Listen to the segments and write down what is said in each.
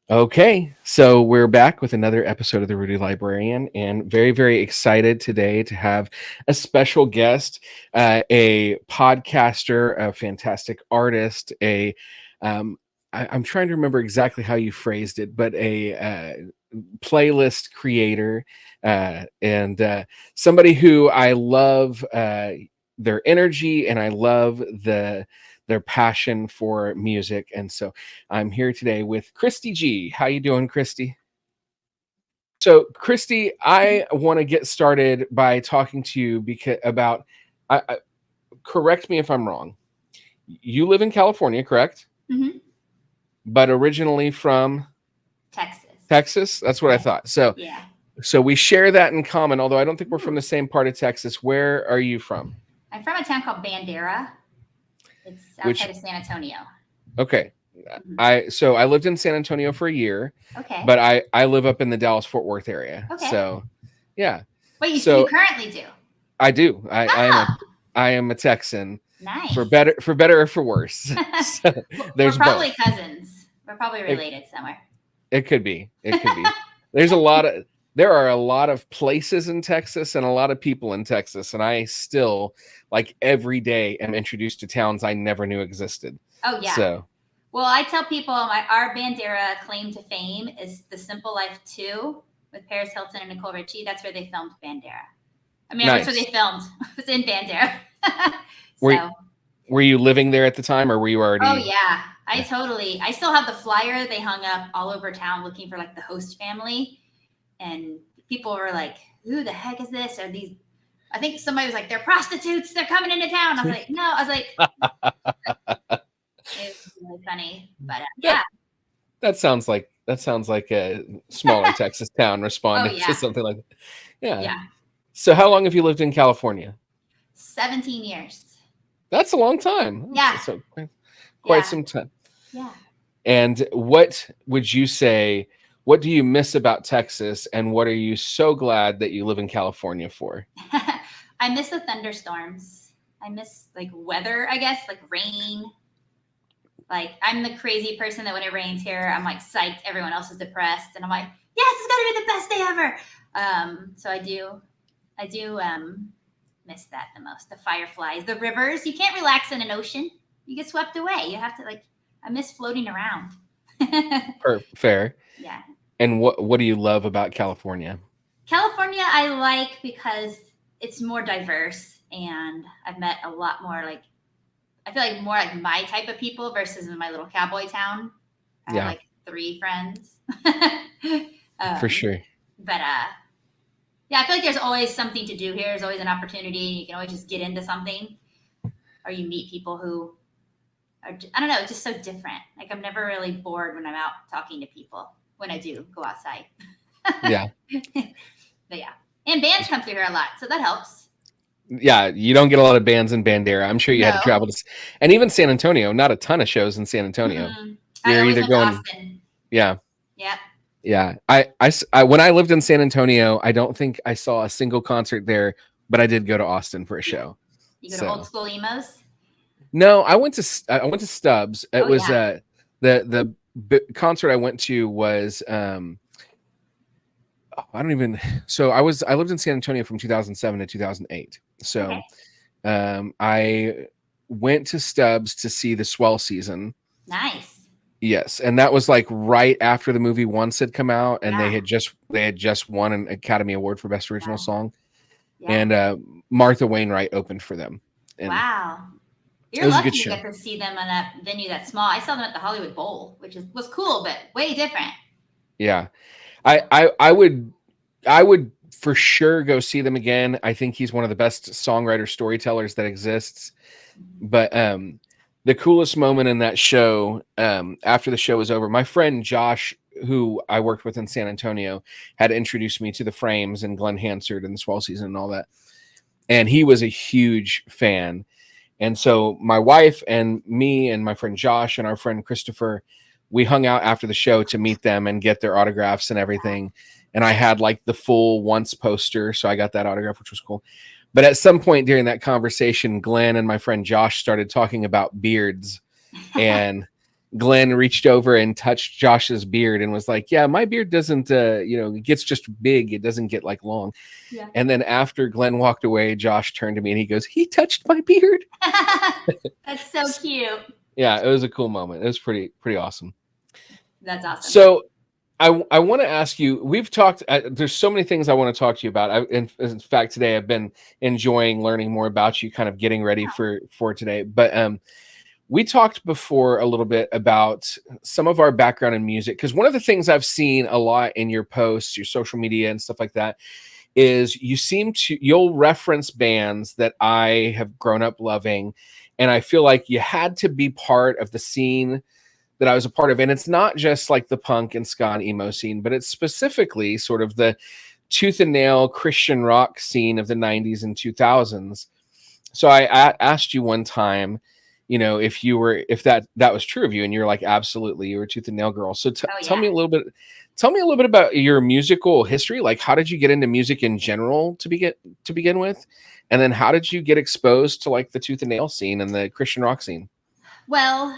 Okay, so we're back with another episode of the Rudie Librarian, and very, very excited today to have a special guest, a podcaster, a fantastic artist, I'm trying to remember exactly how you phrased it, but a playlist creator, and somebody who I love their energy, and I love their passion for music, and so I'm here today with Christie G. How you doing, Christie? So, Christie, I want to get started by talking to you because about. Correct me if I'm wrong. You live in California, correct? Hmm. But originally from Texas. Texas. That's what I Yes. thought. So, Yeah. so we share that in common. Although I don't think we're from the same part of Texas. Where are you from? I'm from a town called Bandera. It's outside Which of San Antonio. Okay. Mhm. I lived in San Antonio for a year, Okay. but I live up in the Dallas Fort Worth area. Okay. So, yeah. Wait, you So currently do? I do. Oh, I am a Texan nice. for better or for worse. So, We're there's probably both. cousins. We're probably It, related somewhere. it could be. It could be. There's a lot of there are a lot of places in Texas and a lot of people in Texas, and I still like every day am introduced to towns I never knew existed. Oh yeah. So Well, I tell people our Bandera claim to fame is The Simple Life 2 with Paris Hilton and Nicole Richie. That's where they filmed Bandera. I mean, that's where nice. they filmed. It was in Bandera. Were So. were you living there at the time, or were you Oh already? yeah, I still have the flyer they hung up all over town looking for like the host family, and people were like, "Who the heck is this?" Or these. I think somebody was like, "They're prostitutes. They're coming into town." I was like, "No." I was like, it was really funny, but that yeah. that sounds like a smaller Texas town Oh responding to yeah, something like that. Yeah. yeah. So how long have you lived in California? 17 years. That's a long time. Yeah, So quite yeah, some time. yeah. And what would you say? What do you miss about Texas, and what are you so glad that you live in California for? I miss the thunderstorms. I miss like weather, I guess, like rain. Like I'm the crazy person that when it rains here, I'm like psyched. Everyone else is depressed, and I'm like, yes, it's gonna be the best day ever. So I do miss that the most. The fireflies, the rivers. You can't relax in an ocean. You get swept away. You have to like. I miss floating around. Fair. Yeah, And what do you love about California? California I like because it's more diverse, and I've met a lot more like I feel like more like my type of people versus in my little cowboy town. I have Yeah, like 3 friends. for um, sure. but yeah, I feel like there's always something to do here. There's always an opportunity. You can always just get into something, or you meet people who are I don't know, just so different. Like I'm never really bored when I'm out talking to people. When I do go outside. Yeah. But yeah, and bands come through here a lot, so that helps. Yeah, you don't get a lot of bands in Bandera. I'm sure you had to No. travel to, and even San Antonio. Not a ton of shows in San Antonio. I You're always either went to going, Austin. yeah, Yep. yeah. When I lived in San Antonio, I don't think I saw a single concert there, but I did go to Austin for a show. You go to old So school emos. no, I went to Stubbs. It Oh was yeah. the concert I went to was I don't even. So I lived in San Antonio from 2007 to 2008. So Okay. I went to Stubbs to see the Swell season. Nice. Yes, and that was like right after the movie Once had come out, and Yeah. they had just won an Academy Award for Best Original Yeah. Song, Yeah. and Martha Wainwright opened for them, and Wow. it You're was a lucky good you show. get to see them in that venue that small. I saw them at the Hollywood Bowl, which was cool, but way different. Yeah, I would for sure go see them again. I think he's one of the best songwriter storytellers that exists. But the coolest moment in that show, after the show was over, my friend Josh, who I worked with in San Antonio, had introduced me to the Frames and Glenn Hansard and the Swell season and all that. And he was a huge fan. And so my wife and me and my friend Josh and our friend Christopher, we hung out after the show to meet them and get their autographs and everything. And I had like the full Once poster, so I got that autograph, which was cool. But at some point during that conversation, Glenn and my friend Josh started talking about beards, and Glenn reached over and touched Josh's beard and was like, yeah, my beard doesn't, it gets just big. It doesn't get like long. Yeah. And then after Glenn walked away, Josh turned to me and he goes, he touched my beard. That's so cute. Yeah, it was a cool moment. It was pretty awesome. That's awesome. So I want to ask you, we've talked, there's so many things I want to talk to you about. In fact, today I've been enjoying learning more about you, kind of getting ready for today. But we talked before a little bit about some of our background in music, because one of the things I've seen a lot in your posts, your social media and stuff like that, is you'll reference bands that I have grown up loving. And I feel like you had to be part of the scene that I was a part of. And it's not just like the punk and ska and emo scene, but it's specifically sort of the tooth and nail Christian rock scene of the 90s and 2000s. So I asked you one time, if that was true of you, and you're like, absolutely, you were a tooth and nail girl. So tell me a little bit about your musical history. Like, how did you get into music in general to begin with? And then how did you get exposed to like the tooth and nail scene and the Christian rock scene? Well,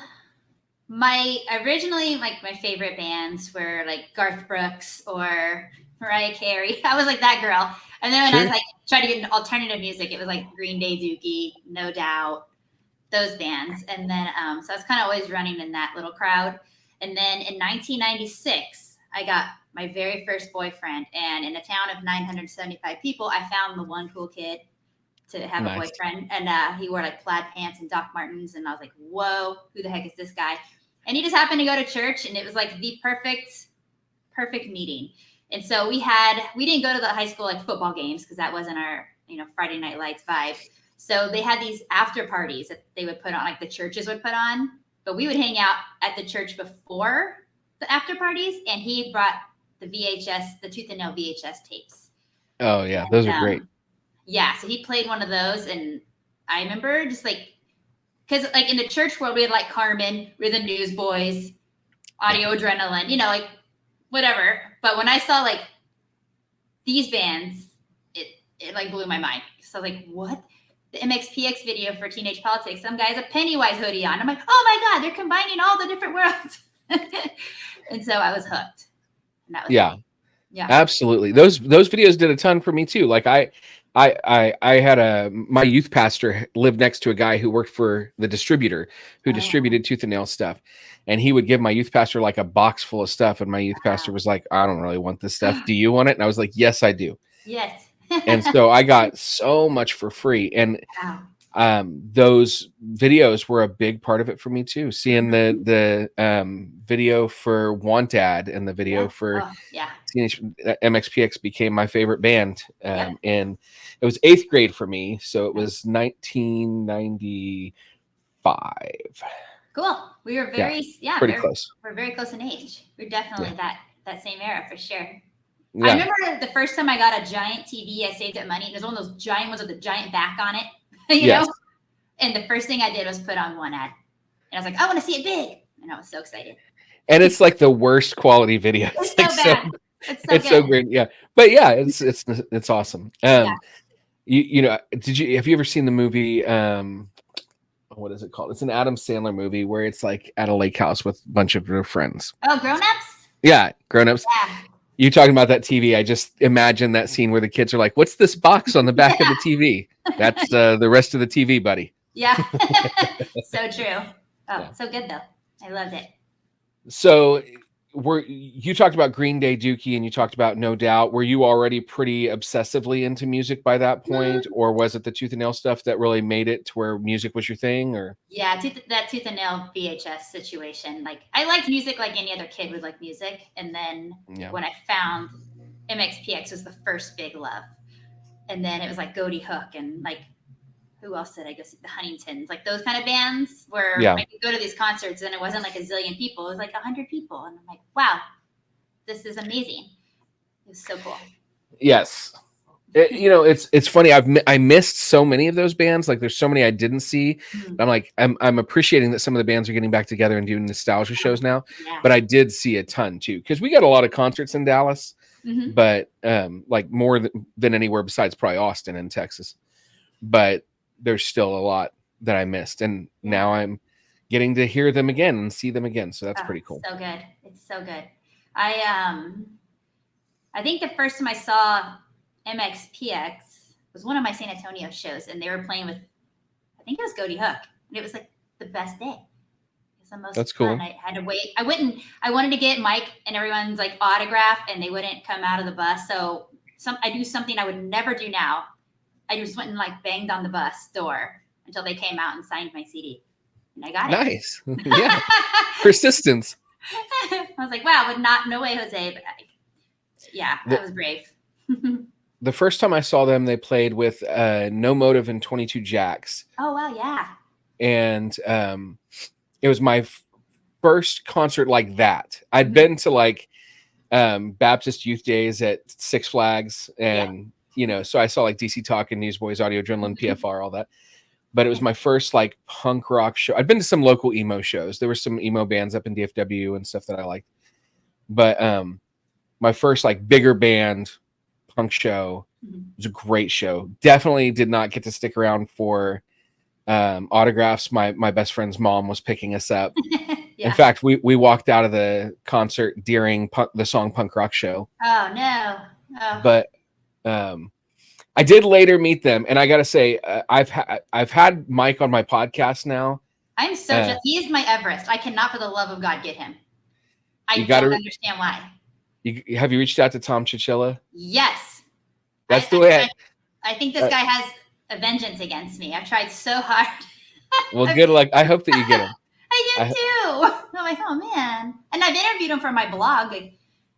originally my favorite bands were like Garth Brooks or Mariah Carey. I was like that girl. And then when I was like trying to get into alternative music, it was like Green Day, Dookie, No Doubt, those bands. And then so I was kind of always running in that little crowd. And then in 1996, I got my very first boyfriend. And in a town of 975 people, I found the one cool kid to have a boyfriend. And he wore like plaid pants and Doc Martens. And I was like, whoa, who the heck is this guy? And he just happened to go to church, and it was like the perfect meeting. And so we didn't go to the high school like football games because that wasn't our, Friday Night Lights vibe. So they had these after parties that they would put on, like the churches would put on, but we would hang out at the church before the after parties. And he brought the Tooth and Nail VHS tapes. Oh yeah. Those are great. Yeah. So he played one of those. And I remember just like, because like in the church world, we had like Carmen, we're the Newsboys, Audio Adrenaline, like whatever. But when I saw like these bands, it like blew my mind. So I was like, what? The MXPX video for Teenage Politics, some guy has a Pennywise hoodie on. I'm like, oh my God, they're combining all the different worlds. And so I was hooked. And that was great. Yeah, absolutely. Those videos did a ton for me too. Like I had my youth pastor lived next to a guy who worked for the distributor who distributed tooth and nail stuff. And he would give my youth pastor like a box full of stuff. And my youth pastor was like, I don't really want this stuff. Do you want it? And I was like, yes, I do. Yes. And so I got so much for free. And those videos were a big part of it for me too. Seeing the video for Want Ad and the video for Teenage MXPX became my favorite band. And it was 8th grade for me. So it was 1995. Cool. We were pretty close. We're very close in age. We're definitely that same era for sure. Yeah. I remember the first time I got a giant TV, I saved up money. It was one of those giant ones with a giant back on it, you know? And the first thing I did was put on One Ad. And I was like, I want to see it big. And I was so excited. And it's like the worst quality video. It's so bad. It's so great. Yeah. But yeah, it's awesome. Have you ever seen the movie, what is it called? It's an Adam Sandler movie where it's like at a lake house with a bunch of their friends. Oh, Grown Ups? Yeah, Grown Ups. Yeah. You talking about that TV? I just imagine that scene where the kids are like, "What's this box on the back of the TV?" That's the rest of the TV, buddy. Yeah, so true. Oh, so good though. I loved it. So, you talked about Green Day, Dookie, and you talked about No Doubt. Were you already pretty obsessively into music by that point, or was it the Tooth and Nail stuff that really made it to where music was your thing? Or that Tooth and Nail VHS situation. Like I liked music like any other kid would like music, and then when I found MXPX was the first big love, and then it was like Goaty Hook and like who else did I go see? The Huntingtons, like those kind of bands where I could go to these concerts and it wasn't like a zillion people. It was like 100 people. And I'm like, wow, this is amazing. It was so cool. Yes. It's funny. I missed so many of those bands. Like there's so many I didn't see. I'm like, I'm appreciating that some of the bands are getting back together and doing nostalgia shows now, but I did see a ton too. Cause we got a lot of concerts in Dallas, but like more than anywhere besides probably Austin and Texas, but there's still a lot that I missed. And now I'm getting to hear them again and see them again. So that's Oh, pretty cool. so good. It's so good. I think the first time I saw MXPX was one of my San Antonio shows, and they were playing with, I think it was Goaty Hook, and it was like the best day. It's the most That's fun. cool. I had to wait. I wanted to get Mike and everyone's like autograph, and they wouldn't come out of the bus. So I do something I would never do now. I just went and like banged on the bus door until they came out and signed my CD, and I got it. Nice. Yeah. Persistence. I was like, wow, no way, Jose. But that was brave. The first time I saw them, they played with No Motive and 22 Jacks. Oh, wow, yeah. And it was my first concert like that. I'd been to like Baptist Youth Days at Six Flags, and so I saw like DC Talk and Newsboys, Audio Adrenaline, PFR, all that. But it was my first like punk rock show. I'd been to some local emo shows. There were some emo bands up in DFW and stuff that I liked. But my first like bigger band punk show was a great show. Definitely did not get to stick around for autographs. My best friend's mom was picking us up. In fact, we walked out of the concert during the song Punk Rock Show. Oh no. Oh. But I did later meet them, and I gotta say, I've had Mike on my podcast now. I'm so just he is my Everest. I cannot for the love of God get him. I don't understand why. Have you reached out to Tom Chichilla? Yes. That's the way I think this guy has a vengeance against me. I've tried so hard. Well, good luck. I hope that you get him. I do too. I'm like, oh man. And I've interviewed him for my blog.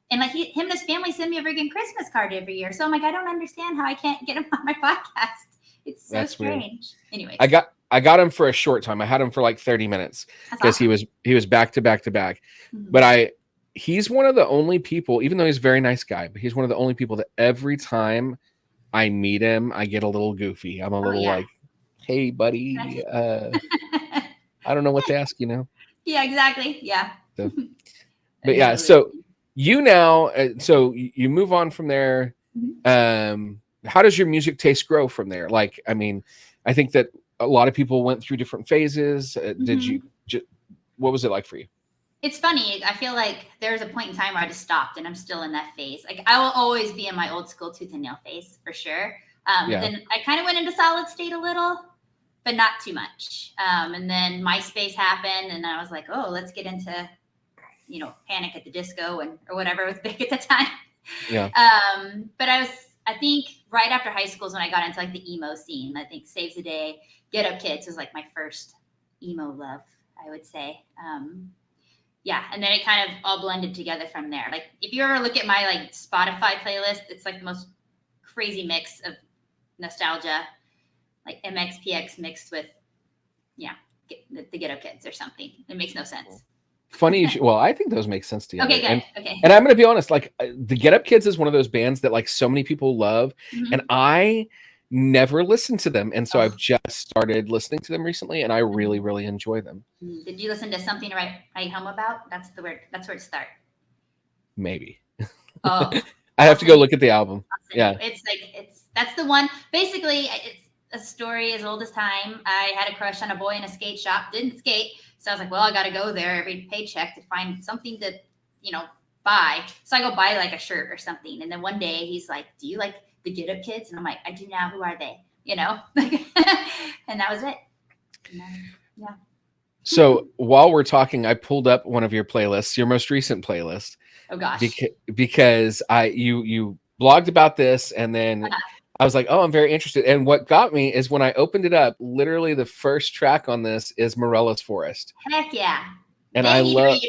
And like him and his family send me a freaking Christmas card every year. So I'm like, I don't understand how I can't get him on my podcast. It's so strange. Anyway. I got him for a short time. I had him for like 30 minutes because he was back to back to back. But he's one of the only people, even though he's a very nice guy, but he's one of the only people that every time I meet him, I get a little goofy. I'm a little like, hey, buddy, I don't know what to ask you now. Yeah, exactly. Yeah. So, but yeah, so you now, so you move on from there. How does your music taste grow from there? Like, I mean, I think that a lot of people went through different phases. What was it like for you? It's funny. I feel like there was a point in time where I just stopped, and I'm still in that phase. Like I will always be in my old school tooth and nail phase for sure. Then I kind of went into solid state a little, but not too much. And then MySpace happened, and I was like, oh, let's get into, Panic at the Disco or whatever was big at the time. Yeah. But I think right after high school is when I got into like the emo scene. I think Saves the Day, Get Up Kids was like my first emo love, I would say. And then it kind of all blended together from there. Like if you ever look at my like Spotify playlist, it's like the most crazy mix of nostalgia, like MXPX mixed with, the Get Up Kids or something. It makes no sense. Funny. Well, I think those make sense together. Okay, good. Okay. And I'm going to be honest, like the Get Up Kids is one of those bands that like so many people love, and I never listened to them. And so I've just started listening to them recently, and I really, really enjoy them. Did you listen to Something to Write Home About? That's where it starts. Maybe. Oh. I have to go look at the album. Yeah. That's the one. Basically, it's a story as old as time. I had a crush on a boy in a skate shop, didn't skate. So I was like, well, I got to go there every paycheck to find something to, buy. So I go buy like a shirt or something. And then one day he's like, do you like the Get Up Kids? And I'm like, I do now. Who are they? And that was it. Yeah. So while we're talking, I pulled up one of your playlists, your most recent playlist. Oh gosh. Because you blogged about this, and then I was like, oh, I'm very interested. And what got me is when I opened it up, literally the first track on this is Morelos Forest. Heck yeah. And I love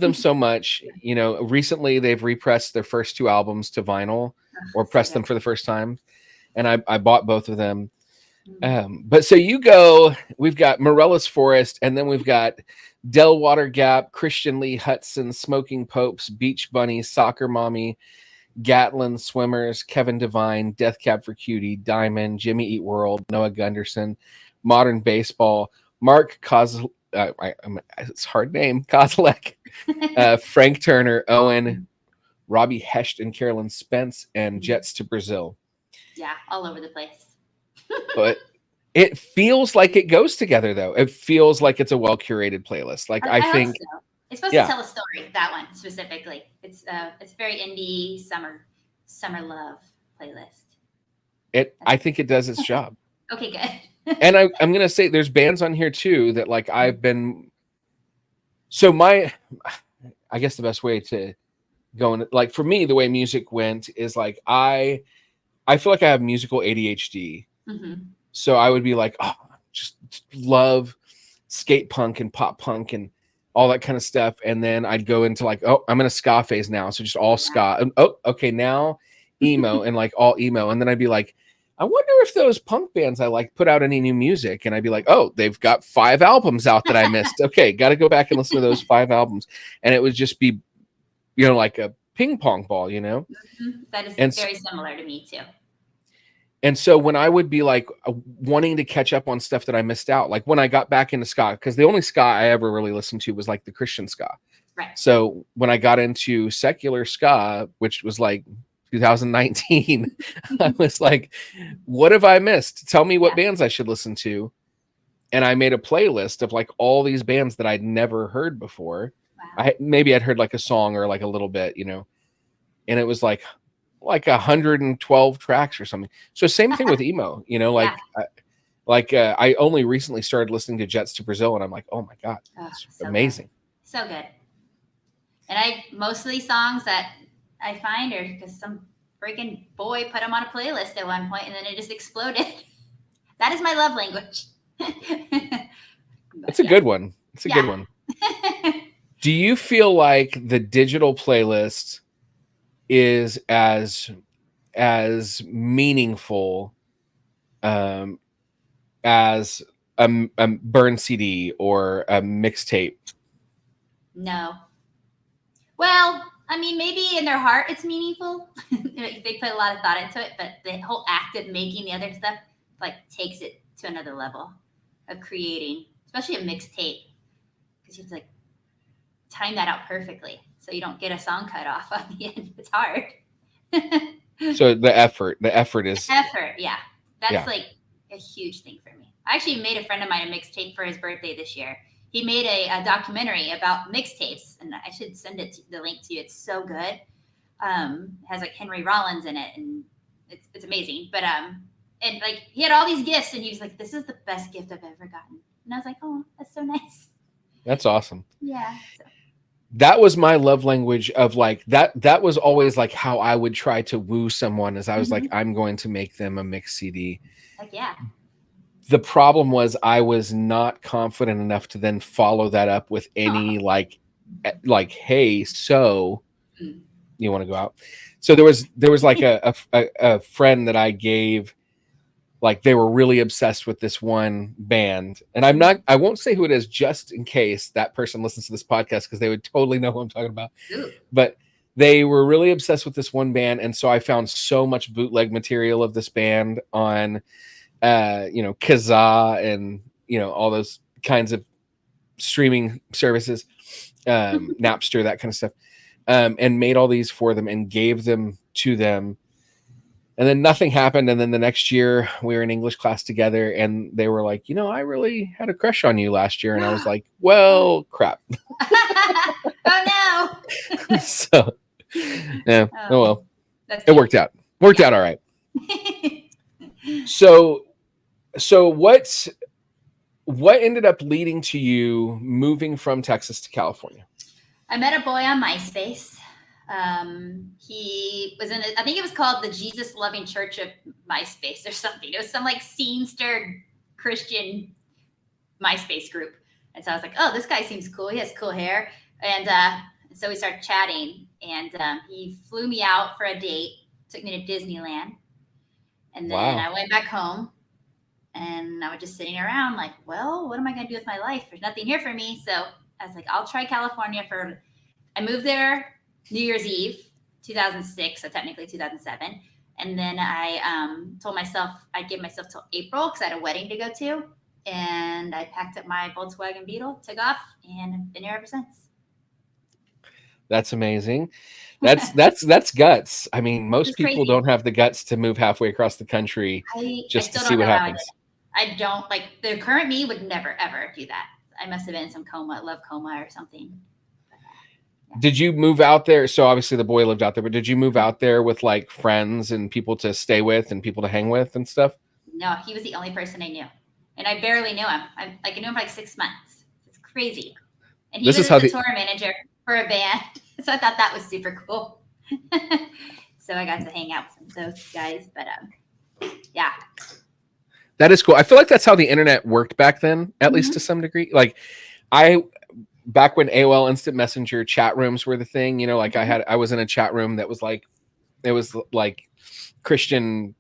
them so much. Recently they've repressed their first two albums to vinyl, or pressed them for the first time. And I bought both of them. But so we've got Morelos Forest, and then we've got Delwater Gap, Christian Lee Hudson, Smoking Popes, Beach Bunny, Soccer Mommy, Gatlin Swimmers, Kevin Devine, Death Cab for Cutie, Diamond, Jimmy Eat World, Noah Gunderson, Modern Baseball, Mark it's a hard name, Kozlek, Frank Turner, Owen, Robbie Hesht and Carolyn Spence, and Jets to Brazil. Yeah, all over the place. But It feels like it goes together, though. It feels like it's a well curated playlist. Like I I hope think, so. It's supposed to yeah, tell a story. That one specifically. It's very indie summer love playlist. I think it does its job. Okay, good. And I'm gonna say there's bands on here too that like I've been. So I guess the best way to go in, like for me, the way music went is like I feel like I have musical ADHD. Mm-hmm. So I would be like, oh, just love skate punk and pop punk and all that kind of stuff. And then I'd go into like, oh, I'm in a ska phase now. So just all ska. And, oh, okay, now emo and like all emo. And then I'd be like, I wonder if those punk bands I like put out any new music. And I'd be like, oh, they've got 5 albums out that I missed. Okay, got to go back and listen to those 5 albums. And it would just be, like a ping pong ball, Mm-hmm. That is And very similar to me too. And so when I would be like wanting to catch up on stuff that I missed out, like when I got back into ska, because the only ska I ever really listened to was like the Christian ska. Right. So when I got into secular ska, which was like 2019, I was like, what have I missed? Tell me what bands I should listen to. And I made a playlist of like all these bands that I'd never heard before. Wow. Maybe I'd heard like a song or like a little bit, and it was like 112 tracks or something. So same thing with emo, I only recently started listening to Jets to Brazil and I'm like, oh my God, it's so amazing. Good. So good. And mostly songs that I find are because some freaking boy put them on a playlist at one point and then it just exploded. That is my love language. It's a good one. It's a good one. Do you feel like the digital playlist is as meaningful as a burn CD or a mixtape? No. Well, I mean, maybe in their heart it's meaningful. They put a lot of thought into it, but the whole act of making the other stuff like takes it to another level of creating, especially a mixtape, because you have to like time that out perfectly so you don't get a song cut off on the end. It's hard. So the effort is yeah. That's like a huge thing for me. I actually made a friend of mine a mixtape for his birthday this year. He made a documentary about mixtapes, and I should send the link to you. It's so good. It has like Henry Rollins in it, and it's amazing. But and like he had all these gifts, and he was like, "This is the best gift I've ever gotten." And I was like, "Oh, that's so nice." That's awesome. Yeah. So. That was my love language of like that was always like how I would try to woo someone, as I was like, I'm going to make them a mix CD. Like, yeah. The problem was I was not confident enough to then follow that up with any like, hey, so you want to go out? So there was like a friend that I gave, like they were really obsessed with this one band, and I won't say who it is just in case that person listens to this podcast because they would totally know who I'm talking about. Ooh. But they were really obsessed with this one band, and so I found so much bootleg material of this band on Kazaa and all those kinds of streaming services, Napster, that kind of stuff, and made all these for them and gave them to them. And then nothing happened. And then the next year we were in English class together and they were like, I really had a crush on you last year. And I was like, well, crap. Oh no. So yeah. Oh well. It worked out. Out all right. So what ended up leading to you moving from Texas to California? I met a boy on MySpace. He was I think it was called the Jesus Loving Church of MySpace or something. It was some like scenester Christian MySpace group. And so I was like, oh, this guy seems cool. He has cool hair. And so we started chatting, and he flew me out for a date, took me to Disneyland. And then I went back home, and I was just sitting around like, well, what am I going to do with my life? There's nothing here for me. So I was like, I'll try California I moved there New Year's Eve, 2006, so technically 2007. And then I told myself I'd give myself till April because I had a wedding to go to. And I packed up my Volkswagen Beetle, took off, and I've been here ever since. That's amazing. That's guts. I mean, most people don't have the guts to move halfway across the country just to see what happens. I don't like the current me would never ever do that. I must have been in some love coma or something. Did you move out there? So obviously the boy lived out there, but did you move out there with like friends and people to stay with and people to hang with and stuff? No, he was the only person I knew, and I barely knew him. I knew him for like 6 months. It's crazy. And he was the tour manager for a band, so I thought that was super cool. So I got to hang out with those guys, but yeah. That is cool. I feel like that's how the internet worked back then, at least to some degree. Like back when AOL Instant Messenger chat rooms were the thing, you know, like I was in a chat room that was like, it was like Christian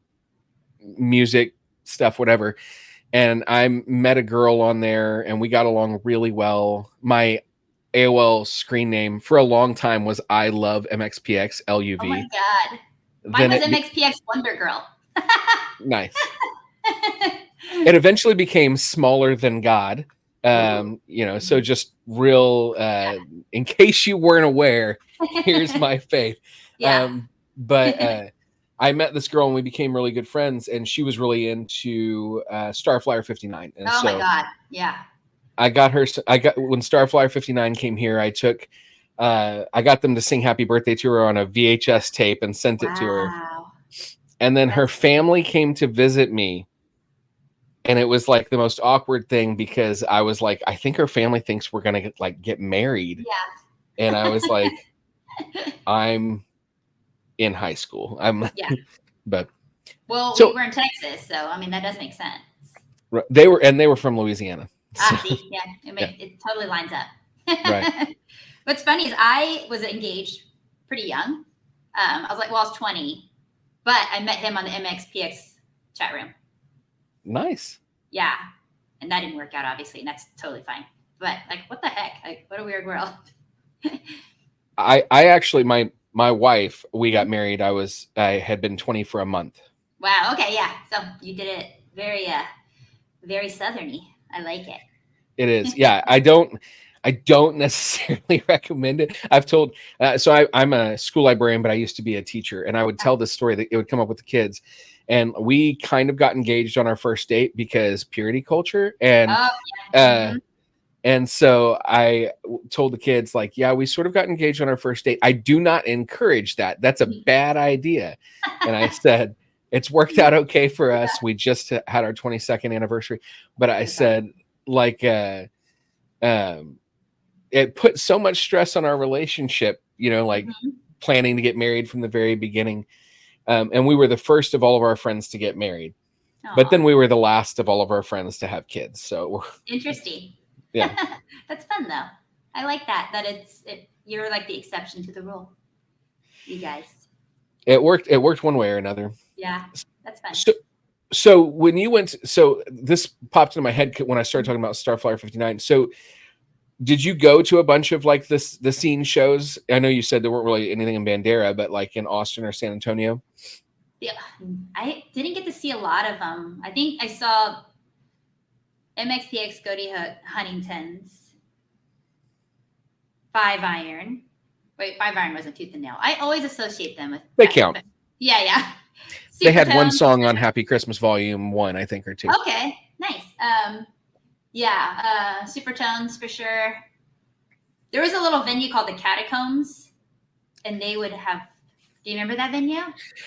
music stuff, whatever. And I met a girl on there and we got along really well. My AOL screen name for a long time was I Love MXPX LUV. Oh my God. Mine was MXPX Wonder Girl. Nice. It eventually became Smaller Than God. You know, so just real, in case you weren't aware, here's my faith. But I met this girl and we became really good friends, and she was really into Starflyer 59. And my God. Yeah. When Starflyer 59 came here, I got them to sing Happy Birthday to her on a VHS tape and sent it to her. And then her family came to visit me. And it was like the most awkward thing because I was like, I think her family thinks we're going to get married. Yeah. And I was like, I'm in high school. But we were in Texas. So, I mean, that does make sense. They were from Louisiana. So, see, yeah. It totally lines up. Right. What's funny is I was engaged pretty young. I was 20, but I met him on the MXPX chat room. Nice. Yeah. And that didn't work out, obviously, and that's totally fine. But what the heck? What a weird world. I actually, my wife, we got married. I had been 20 for a month. Wow. Okay. Yeah. So you did it very, very southerny. I like it. It is. Yeah. I don't necessarily recommend it. I've told, I'm a school librarian, but I used to be a teacher, and I would tell this story that it would come up with the kids. And we kind of got engaged on our first date because purity culture. And, and so I told the kids we sort of got engaged on our first date. I do not encourage that. That's a bad idea. And I said, it's worked out okay for us. We just had our 22nd anniversary. But I said, it put so much stress on our relationship, planning to get married from the very beginning. And we were the first of all of our friends to get married. Aww. But then we were the last of all of our friends to have kids. So interesting. Yeah. That's fun though. I like that you're like the exception to the rule. You guys. It worked one way or another. Yeah. That's fun. So when you went, this popped into my head when I started talking about Starflyer 59. So did you go to a bunch of the scene shows? I know you said there weren't really anything in Bandera, but in Austin or San Antonio? Yeah, I didn't get to see a lot of them. I think I saw MXPX, Goaty Hook, Huntington's, 5 Iron. Wait, 5 Iron wasn't Tooth and Nail. I always associate them with. They count. Yeah. They had one song on Happy Christmas Volume 1, I think, or 2. Okay, nice. Yeah, Supertones for sure. There was a little venue called the Catacombs, and they would have. Do you remember that venue?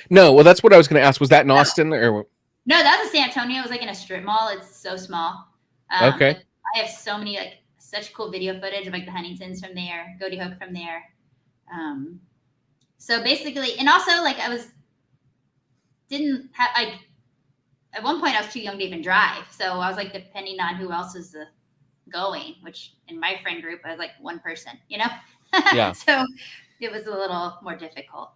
No. Well, that's what I was going to ask. Was that in Austin or? No, that was in San Antonio. It was in a strip mall. It's so small. Okay. I have so many such cool video footage of the Huntingtons from there, Goaty Hook from there. So basically, and also at one point I was too young to even drive. So I was depending on who else is going, which in my friend group, I was one person, Yeah. So it was a little more difficult.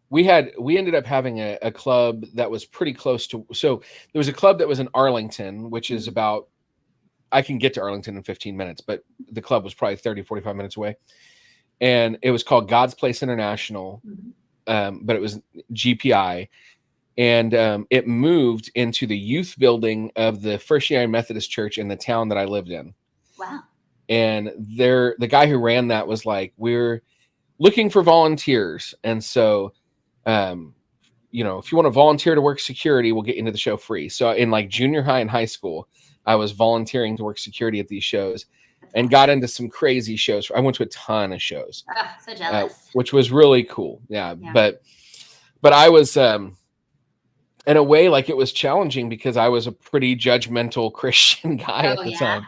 We ended up having a club that was pretty close to, so there was a club that was in Arlington, which is about, I can get to Arlington in 15 minutes, but the club was probably 30, 45 minutes away. And it was called God's Place International. But it was GPI. And it moved into the youth building of the First United Methodist Church in the town that I lived in. Wow. And the guy who ran that was we're looking for volunteers. And so if you want to volunteer to work security, we'll get you into the show free. So in like junior high and high school, I was volunteering to work security at these shows and got into some crazy shows. I went to a ton of shows, Oh, so jealous. which was really cool. Yeah. Yeah. But I was, in a way, like it was challenging because I was a pretty judgmental Christian guy at the time.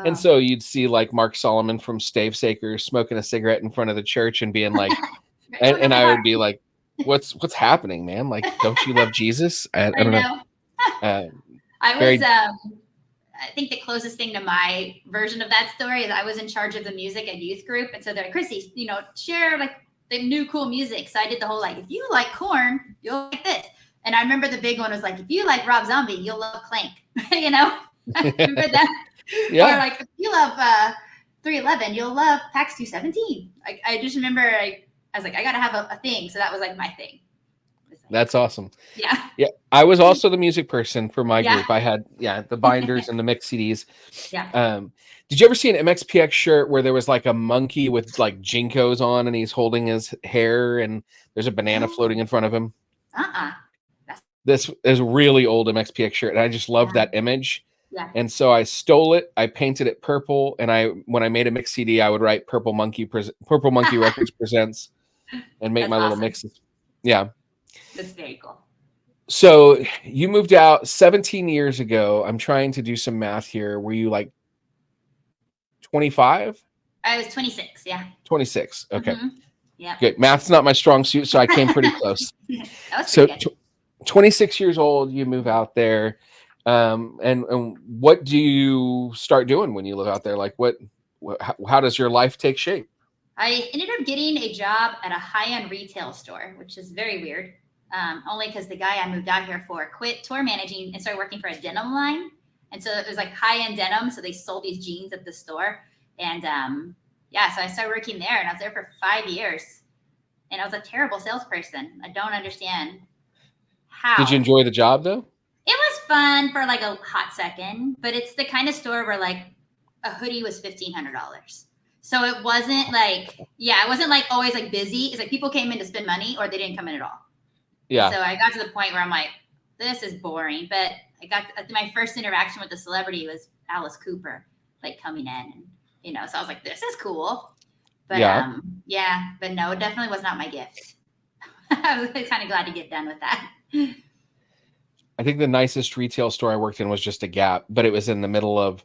And so you'd see like Mark Solomon from Stavesacre smoking a cigarette in front of the church and being like, and I would be like, what's happening, man? Like, don't you love Jesus? I don't know. I think the closest thing to my version of that story is I was in charge of the music at youth group. And so they're like, Christie, share like the new cool music. So I did the whole, like, if you like Korn, you'll like this. And I remember the big one was like, if you like Rob Zombie, you'll love Clank, Remember that? Yeah. Or like, if you love 311, you'll love PAX 217. I just remember I was like, I got to have a thing. So that was like my thing. That's awesome. Yeah. Yeah. I was also the music person for my group. I had, the binders and the mix CDs. Yeah. Did you ever see an MXPX shirt where there was like a monkey with like Jinkos on and he's holding his hair and there's a banana floating in front of him? This is a really old MXPX shirt. And I just loved that image. Yeah. And so I stole it. I painted it purple. And when I made a mix CD, I would write Purple Monkey Records Presents and make my little mixes. Yeah. That's very cool. So you moved out 17 years ago. I'm trying to do some math here. Were you like 25? I was 26. Yeah. 26. Okay. Mm-hmm. Yeah. Good. Math's not my strong suit, so I came pretty close. So 26 years old, you move out there. And what do you start doing when you live out there? Like how does your life take shape? I ended up getting a job at a high-end retail store, which is very weird. Only because the guy I moved out here for quit tour managing and started working for a denim line. And so it was like high-end denim. So they sold these jeans at the store. And so I started working there and I was there for 5 years. And I was a terrible salesperson. I don't understand how. Did you enjoy the job though? It was fun for like a hot second, but it's the kind of store where like a hoodie was $1,500. So it wasn't like, it wasn't like always like busy. It's like people came in to spend money or they didn't come in at all. Yeah. So I got to the point where I'm like, this is boring. But my first interaction with the celebrity was Alice Cooper, like coming in, and so I was like, this is cool. But but no, it definitely was not my gift. I was kind of glad to get done with that. I think the nicest retail store I worked in was just a Gap, but it was in the middle of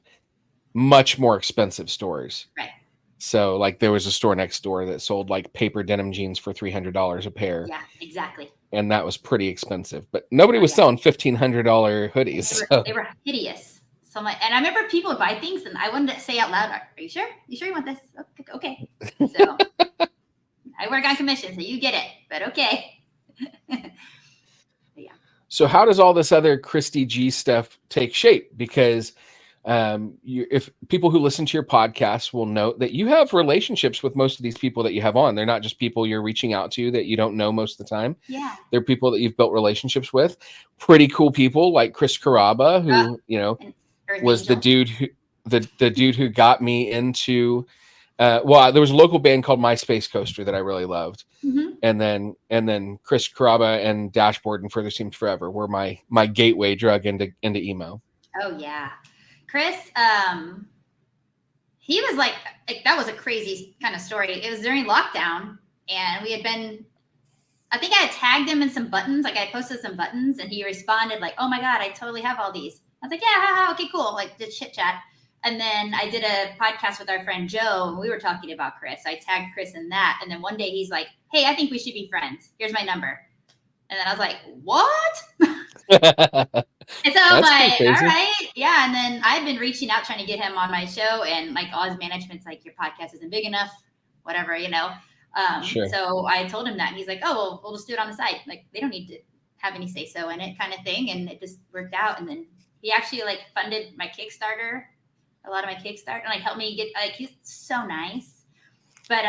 much more expensive stores. Right. So like there was a store next door that sold like paper denim jeans for $300 a pair. Yeah, exactly. And that was pretty expensive, but nobody was selling $1,500 hoodies. They were hideous. So and I remember people would buy things and I wanted to say out loud, are you sure? You sure you want this? Okay. So I work on commission, so you get it, but okay. Yeah. So how does all this other Christie G stuff take shape? Because if people who listen to your podcast will note that you have relationships with most of these people that you have on. They're not just people you're reaching out to that you don't know most of the time. Yeah. They're people that you've built relationships with. Pretty cool people like Chris Caraba, who, was the dude who the dude who got me into there was a local band called My Space Coaster that I really loved. Mm-hmm. And then Chris Caraba and Dashboard and Further Seems Forever were my gateway drug into emo. Oh yeah. Chris, he was like, that was a crazy kind of story. It was during lockdown and we had been, I think I had tagged him in some buttons. Like I posted some buttons and he responded like, oh my God, I totally have all these. I was like, yeah, okay, cool. Like did chit chat. And then I did a podcast with our friend Joe and we were talking about Chris. I tagged Chris in that. And then one day he's like, hey, I think we should be friends. Here's my number. And then I was like, what? And so I'm like, all right. Yeah. And then I've been reaching out, trying to get him on my show. And like all his management's like, your podcast isn't big enough, whatever, Sure. So I told him that. And he's like, oh, well, we'll just do it on the side. Like they don't need to have any say so in it kind of thing. And it just worked out. And then he actually like funded my Kickstarter, a lot of my Kickstarter, and like helped me get, like, he's so nice. But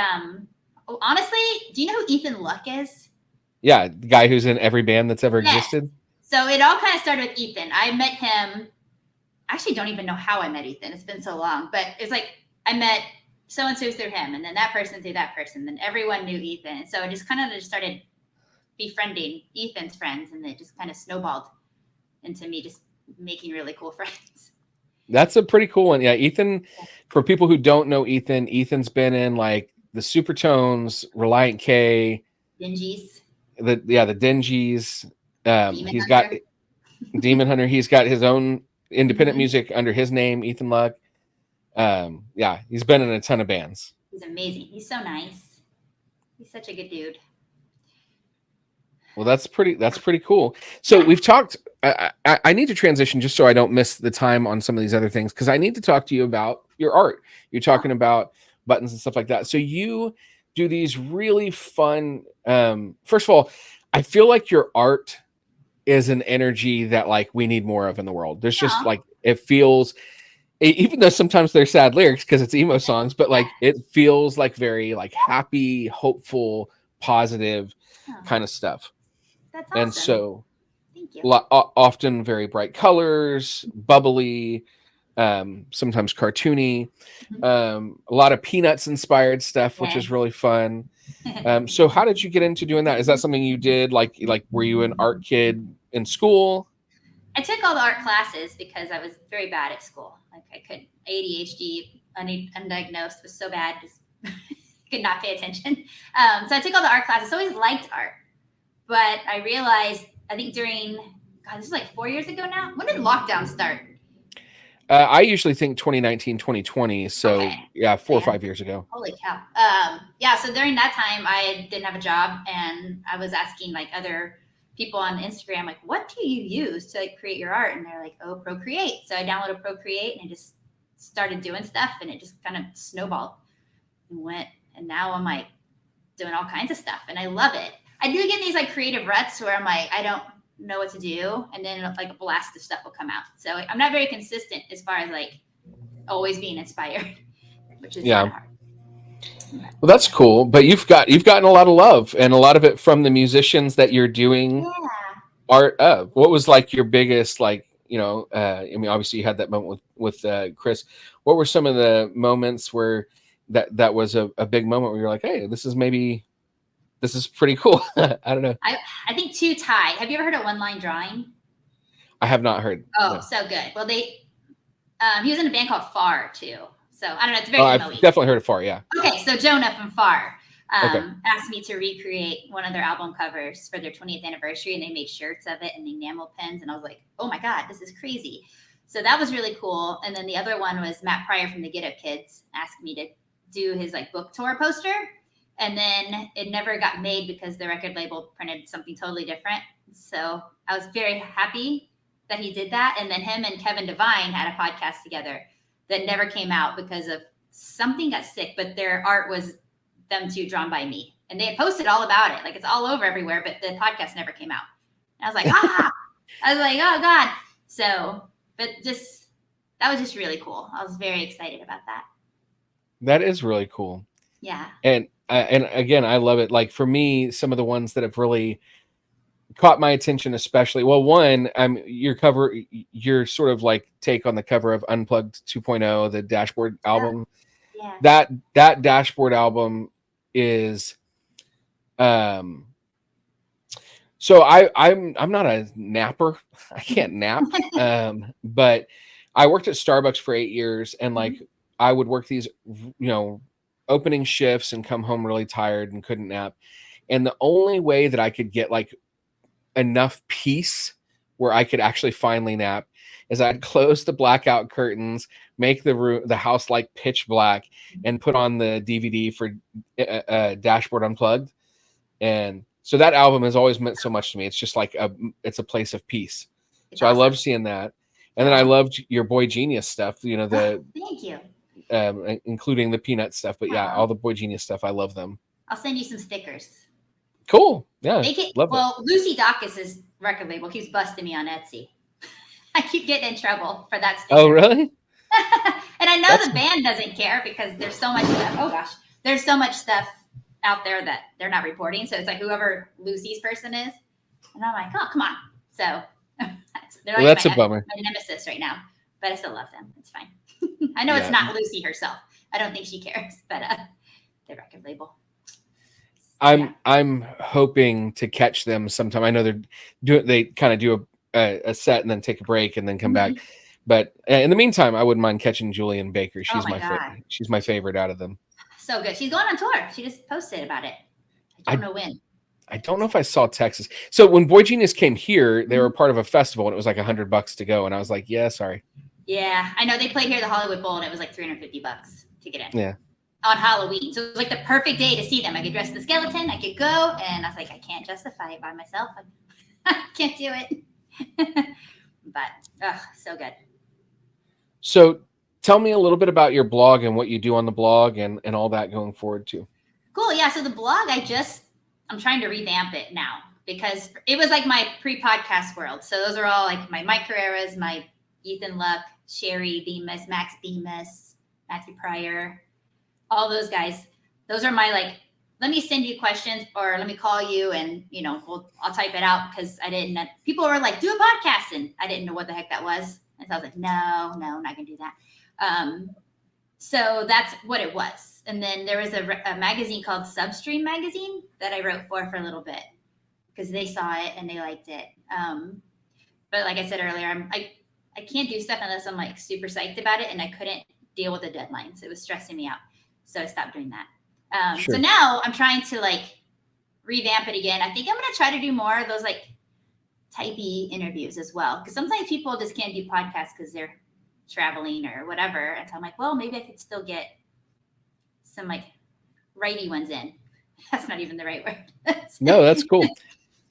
honestly, do you know who Ethan Luck is? Yeah. The guy who's in every band that's ever existed. So it all kind of started with Ethan. I met him. I actually don't even know how I met Ethan. It's been so long, but it's like I met so-and-so through him and then that person through that person. Then everyone knew Ethan. So it just kind of just started befriending Ethan's friends, and it just kind of snowballed into me just making really cool friends. That's a pretty cool one. Yeah, Ethan, for people who don't know Ethan, Ethan's been in like the Supertones, Reliant K, Dingies. the Dingies. Demon He's got Hunter. Demon Hunter. He's got his own independent Mhm. music under his name, Ethan Luck. Yeah, he's been in a ton of bands. He's amazing. He's so nice. He's such a good dude. Well, that's pretty cool. So Yeah. we've talked. I need to transition just so I don't miss the time on some of these other things, because I need to talk to you about your art. You're talking about buttons and stuff like that. So you do these really fun. First of all, I feel like your art is an energy that like we need more of in the world. There's just Aw. like it feels, even though sometimes they're sad lyrics because it's emo songs, but like it feels like very like happy, hopeful, positive Oh, kind of stuff. that's And awesome. so Thank you. often very bright colors, bubbly, sometimes cartoony, a lot of Peanuts inspired stuff, which is Yes. really fun. So how did you get into doing that? Is that something you did? Like were you an art kid in school? I took all the art classes because I was very bad at school. Like I could ADHD, undiagnosed, was so bad, just could not pay attention. So I took all the art classes. Always liked art, but I realized I think during this is like 4 years ago now. When did lockdown start? I usually think 2019, 2020. So Okay. yeah, 4 or Yeah. 5 years ago. Holy cow. Yeah, so during that time, I didn't have a job, and I was asking like other people on Instagram, like, what do you use to like create your art? And they're like, oh, Procreate. So I downloaded Procreate and I just started doing stuff, and it just kind of snowballed and went. And now I'm like doing all kinds of stuff, and I love it. I do get these like creative ruts where I'm like, I don't know what to do, and then like a blast of stuff will come out. So I'm not very consistent as far as like always being inspired, which is Yeah. hard. Well, that's cool. But you've gotten a lot of love, and a lot of it from the musicians that you're doing Yeah. art of. What was like your biggest, like, I mean, obviously you had that moment with Chris. What were some of the moments where that was a big moment where you're like, hey, this is pretty cool? I don't know. I think Two Tie. Have you ever heard of One Line Drawing? I have not heard. Oh, No. so good. Well, he was in a band called Far too. So I don't know. It's Oh, very I've emo-y. definitely heard it far. Yeah. Okay, so Jonah from Far Okay. asked me to recreate one of their album covers for their 20th anniversary, and they made shirts of it and enamel pins, and I was like, oh my god, this is crazy. So that was really cool. And then the other one was Matt Pryor from the Get Up Kids asked me to do his like book tour poster, and then it never got made because the record label printed something totally different. So I was very happy that he did that. And then him and Kevin Devine had a podcast together that never came out because of something got sick, but their art was them two drawn by me. And they had posted all about it. Like it's all over everywhere, but the podcast never came out. And I was like, I was like, oh God. So, but that was just really cool. I was very excited about that. That is really cool. Yeah. And again, I love it. Like for me, some of the ones that have really caught my attention, especially, well, one, your sort of like take on the cover of Unplugged 2.0, the Dashboard album. Yeah. That Dashboard album is, so I'm not a napper. I can't nap. But I worked at Starbucks for 8 years, and like I would work these, opening shifts and come home really tired and couldn't nap. And the only way that I could get like enough peace where I could actually finally nap is I'd close the blackout curtains, make the house like pitch black, and put on the DVD for Dashboard Unplugged. And so that album has always meant so much to me. It's just like it's a place of peace. It's so awesome. I love awesome. seeing that. And then I loved your Boy Genius stuff, thank you. Including the Peanut stuff. But yeah, all the Boy Genius stuff, I love them. I'll send you some stickers. Cool. Yeah. Lucy Dacus's record label keeps busting me on Etsy. I keep getting in trouble for that sticker. Oh, really? And I know the band doesn't care because there's so much stuff. Oh gosh. There's so much stuff out there that they're not reporting. So it's like whoever Lucy's person is. And I'm like, oh, come on. So they're like that's a bummer. My nemesis right now. But I still love them. It's fine. I know it's not Lucy herself. I don't think she cares. But the record label. I'm hoping to catch them sometime. I know they kind of do a set and then take a break and then come back. But in the meantime, I wouldn't mind catching Julian Baker. Oh She's my God. she's my favorite out of them. So good. She's going on tour. She just posted about it. I don't know when. I don't know if I saw Texas. So when Boy Genius came here, they were part of a festival and it was like $100 to go. And I was like, yeah, sorry. Yeah, I know they played here at the Hollywood Bowl and it was like $350 to get in. Yeah. On Halloween. So it was like the perfect day to see them. I could dress the skeleton, I could go, and I was like, I can't justify it by myself. I can't do it. But so good. So tell me a little bit about your blog and what you do on the blog and all that going forward too. Cool. Yeah. So the blog, I'm trying to revamp it now because it was like my pre-podcast world. So those are all like my Mike Carreras, my Ethan Luck, Sherry Bemis, Max Bemis, Matthew Pryor, all those guys. Those are my like, let me send you questions or let me call you and, I'll type it out because I didn't know. People were like, do a podcast. And I didn't know what the heck that was. And so I was like, no, I'm not going to do that. So that's what it was. And then there was a magazine called Substream Magazine that I wrote for a little bit because they saw it and they liked it. But like I said earlier, I can't do stuff unless I'm like super psyched about it. And I couldn't deal with the deadlines. It was stressing me out. So I stopped doing that. Sure. So now I'm trying to like revamp it again. I think I'm going to try to do more of those like typey interviews as well. Because sometimes people just can't do podcasts because they're traveling or whatever. And so I'm like, well, maybe I could still get some like righty ones in. That's not even the right word. No, that's cool.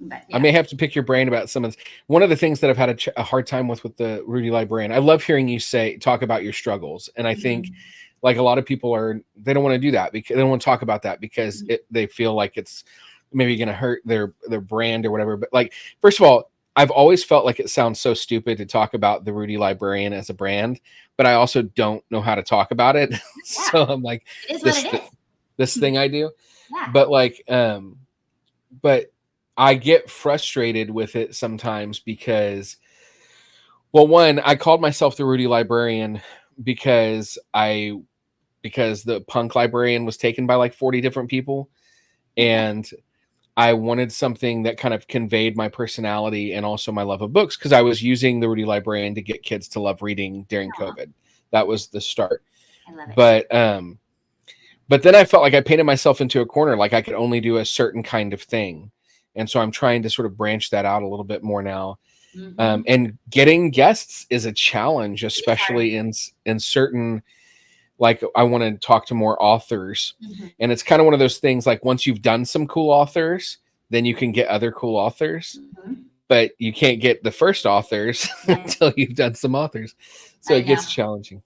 But, yeah. I may have to pick your brain about some of this. One of the things that I've had a hard time with the Rudie Librarian, I love hearing you talk about your struggles. And I think like a lot of people they don't want to do that because they don't want to talk about that because they feel like it's maybe going to hurt their brand or whatever. But like, first of all, I've always felt like it sounds so stupid to talk about the Rudie Librarian as a brand, but I also don't know how to talk about it. Yeah. So I'm like, this thing I do. Yeah. But like, but I get frustrated with it sometimes because, well, one, I called myself the Rudie Librarian because the punk librarian was taken by like 40 different people. And I wanted something that kind of conveyed my personality and also my love of books because I was using the Rudie Librarian to get kids to love reading during COVID. That was the start. I love it. But then I felt like I painted myself into a corner, like I could only do a certain kind of thing. And so I'm trying to sort of branch that out a little bit more now. And getting guests is a challenge, especially in certain, like I want to talk to more authors. And it's kind of one of those things, like once you've done some cool authors, then you can get other cool authors, but you can't get the first authors until you've done some authors. So it gets challenging.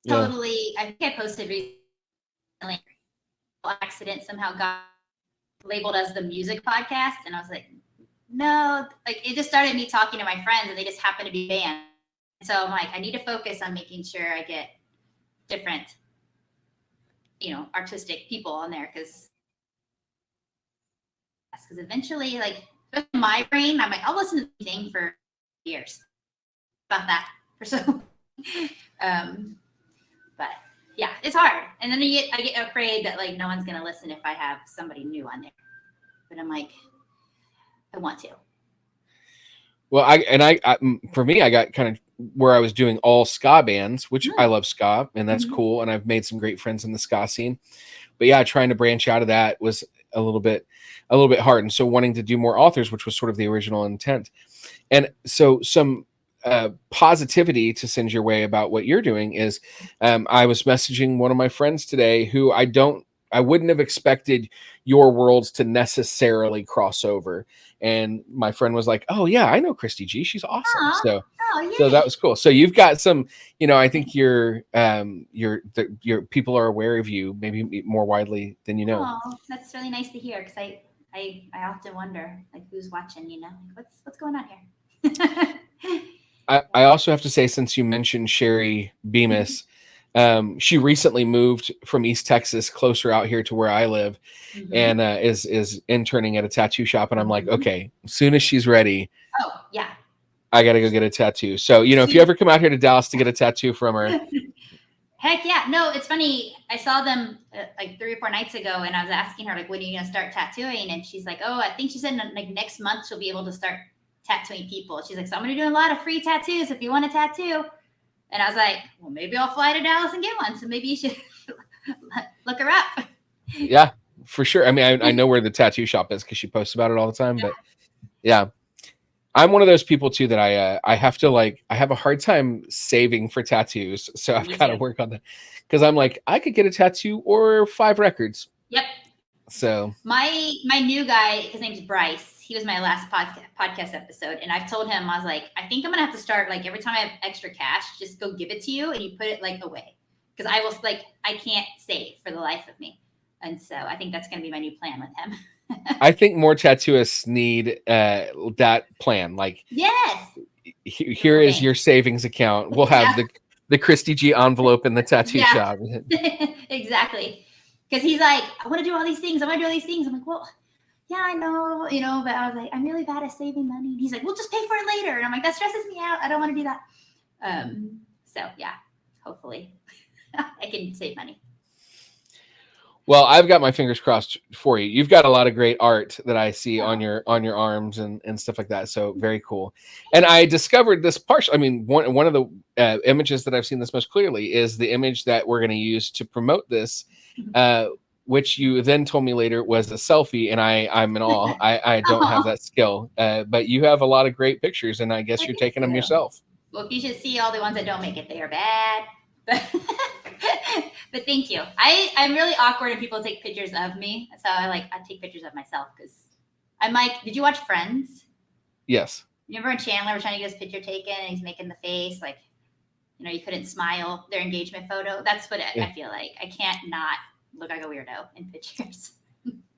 Totally. I think I posted recently, accident somehow got labeled as the music podcast. And I was like, no, like it just started me talking to my friends and they just happen to be bands. So I'm like, I need to focus on making sure I get different, artistic people on there. Cause eventually like my brain, I'm like, I'll listen to anything for years about that for so, but yeah, it's hard. And then I get afraid that like no one's going to listen if I have somebody new on there, but I'm like, I want to. Well, for me, I got kind of where I was doing all ska bands, which I love ska, and that's cool. And I've made some great friends in the ska scene. But yeah, trying to branch out of that was a little bit hard. And so wanting to do more authors, which was sort of the original intent. And so some positivity to send your way about what you're doing is I was messaging one of my friends today who I wouldn't have expected your worlds to necessarily cross over. And my friend was like, oh yeah, I know Christie G. She's awesome. So that was cool. So you've got some, I think your people are aware of you maybe more widely than you know. Oh, that's really nice to hear. Cause I often wonder like who's watching, like what's going on here? I also have to say, since you mentioned Sherry Bemis, she recently moved from East Texas closer out here to where I live and is interning at a tattoo shop. And I'm like, okay, as soon as she's ready, I got to go get a tattoo. So, if you ever come out here to Dallas to get a tattoo from her, Heck yeah. No, it's funny. I saw them like 3 or 4 nights ago, and I was asking her, like, when are you going to start tattooing? And she's like, oh, I think she said like next month she'll be able to start tattooing people. She's like, so I'm going to do a lot of free tattoos if you want a tattoo. And I was like, well, maybe I'll fly to Dallas and get one. So maybe you should look her up. Yeah, for sure. I mean, I know where the tattoo shop is because she posts about it all the time. But yeah, I'm one of those people too that I have to like, I have a hard time saving for tattoos. So I've got to work on that because I'm like, I could get a tattoo or 5 records. Yep. So my new guy, his name's Bryce. He was my last podcast episode. And I've told him, I was like, I think I'm going to have to start, like, every time I have extra cash, just go give it to you and you put it like away. Because I will, like, I can't save for the life of me. And so I think that's going to be my new plan with him. I think more tattooists need that plan. Like, yes, here is your savings account. We'll have the Christie G envelope in the tattoo shop. Exactly. Because he's like, I want to do all these things. I want to do all these things. I'm like, well, yeah, I know, but I was like, I'm really bad at saving money. And he's like, well, just pay for it later. And I'm like, that stresses me out. I don't want to do that. So yeah, hopefully I can save money. Well, I've got my fingers crossed for you. You've got a lot of great art that I see on your arms and stuff like that. So very cool. And I discovered this partial. I mean, one of the images that I've seen this most clearly is the image that we're going to use to promote this, which you then told me later was a selfie. And I'm in awe. I don't have that skill, but you have a lot of great pictures, and I guess you're taking them yourself. Well, if you should see all the ones that don't make it, they are bad. But thank you. I'm really awkward when people take pictures of me. So I take pictures of myself because I'm like, did you watch Friends? Yes. Remember when Chandler was trying to get his picture taken and he's making the face like, you couldn't smile, their engagement photo? That's what I feel like. I can't not look like a weirdo in pictures.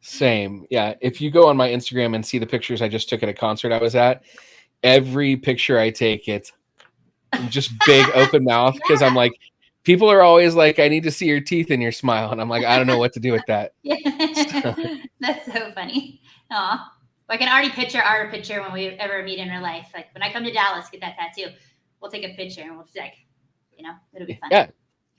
Same. Yeah. If you go on my Instagram and see the pictures I just took at a concert I was at, every picture I take, it's just big open mouth because I'm like, people are always like, I need to see your teeth and your smile. And I'm like, I don't know what to do with that. That's so funny. Aw. I can already picture our picture when we ever meet in real life. Like when I come to Dallas, get that tattoo, we'll take a picture and we'll just like, it'll be fun. Yeah,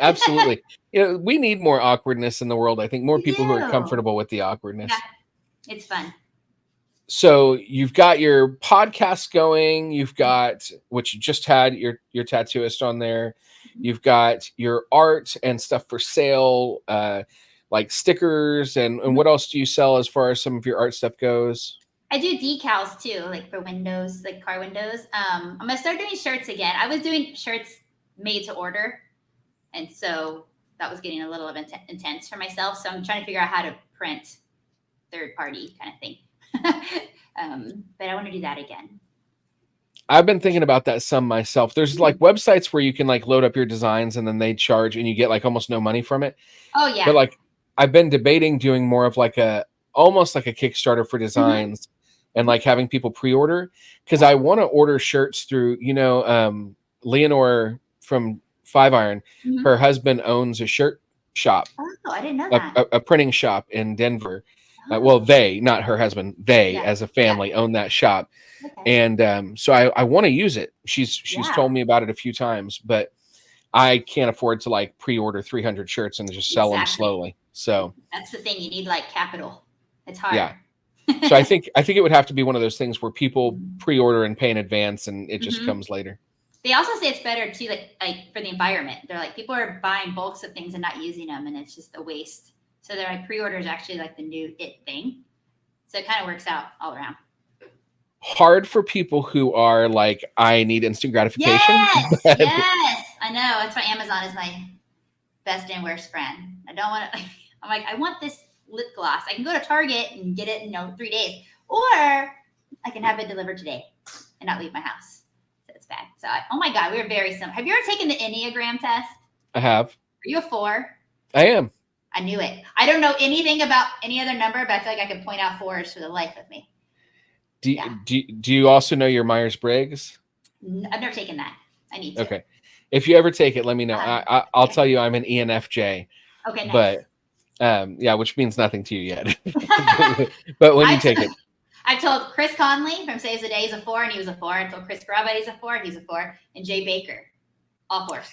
absolutely. We need more awkwardness in the world. I think more people who are comfortable with the awkwardness. Yeah, it's fun. So you've got your podcast going. You've got, which you just had your tattooist on there. You've got your art and stuff for sale, like stickers. And what else do you sell as far as some of your art stuff goes? I do decals too, like for windows, like car windows. I'm going to start doing shirts again. I was doing shirts made to order. And so that was getting a little intense for myself. So I'm trying to figure out how to print third party kind of thing. But I want to do that again. I've been thinking about that some myself. There's like websites where you can like load up your designs and then they charge and you get like almost no money from it. Oh yeah. But like I've been debating doing more of like almost like a Kickstarter for designs and like having people pre-order because I want to order shirts through, Leonore from Five Iron. Her husband owns a shirt shop. Oh, I didn't know that. A printing shop in Denver. Well, they, not her husband, they as a family own that shop. Okay. And so I want to use it. She's told me about it a few times, but I can't afford to like pre-order 300 shirts and just sell them slowly. So that's the thing. You need like capital. It's hard. Yeah. So I think it would have to be one of those things where people pre-order and pay in advance and it just comes later. They also say it's better too, like for the environment. They're like, people are buying bulks of things and not using them, and it's just a waste. So they're like, pre-order is actually like the new it thing. So it kind of works out all around. Hard for people who are like, I need instant gratification. Yes, I know. That's why Amazon is my best and worst friend. I don't want to. I'm like, I want this lip gloss. I can go to Target and get it in 3 days, or I can have it delivered today and not leave my house. So it's bad. So oh my God, we're very similar. Have you ever taken the Enneagram test? I have. Are you a 4? I am. I knew it. I don't know anything about any other number, but I feel like I can point out 4s for the life of me. Do you also know your Myers-Briggs? I've never taken that. I need to. Okay. If you ever take it, let me know. I'll tell you I'm an ENFJ. Okay, nice. But which means nothing to you yet. But when you take it. I told Chris Conley from Saves the Day he's a 4, and he was a 4. I told Chris Graba he's a 4, and he's a 4. And Jay Baker, all 4s.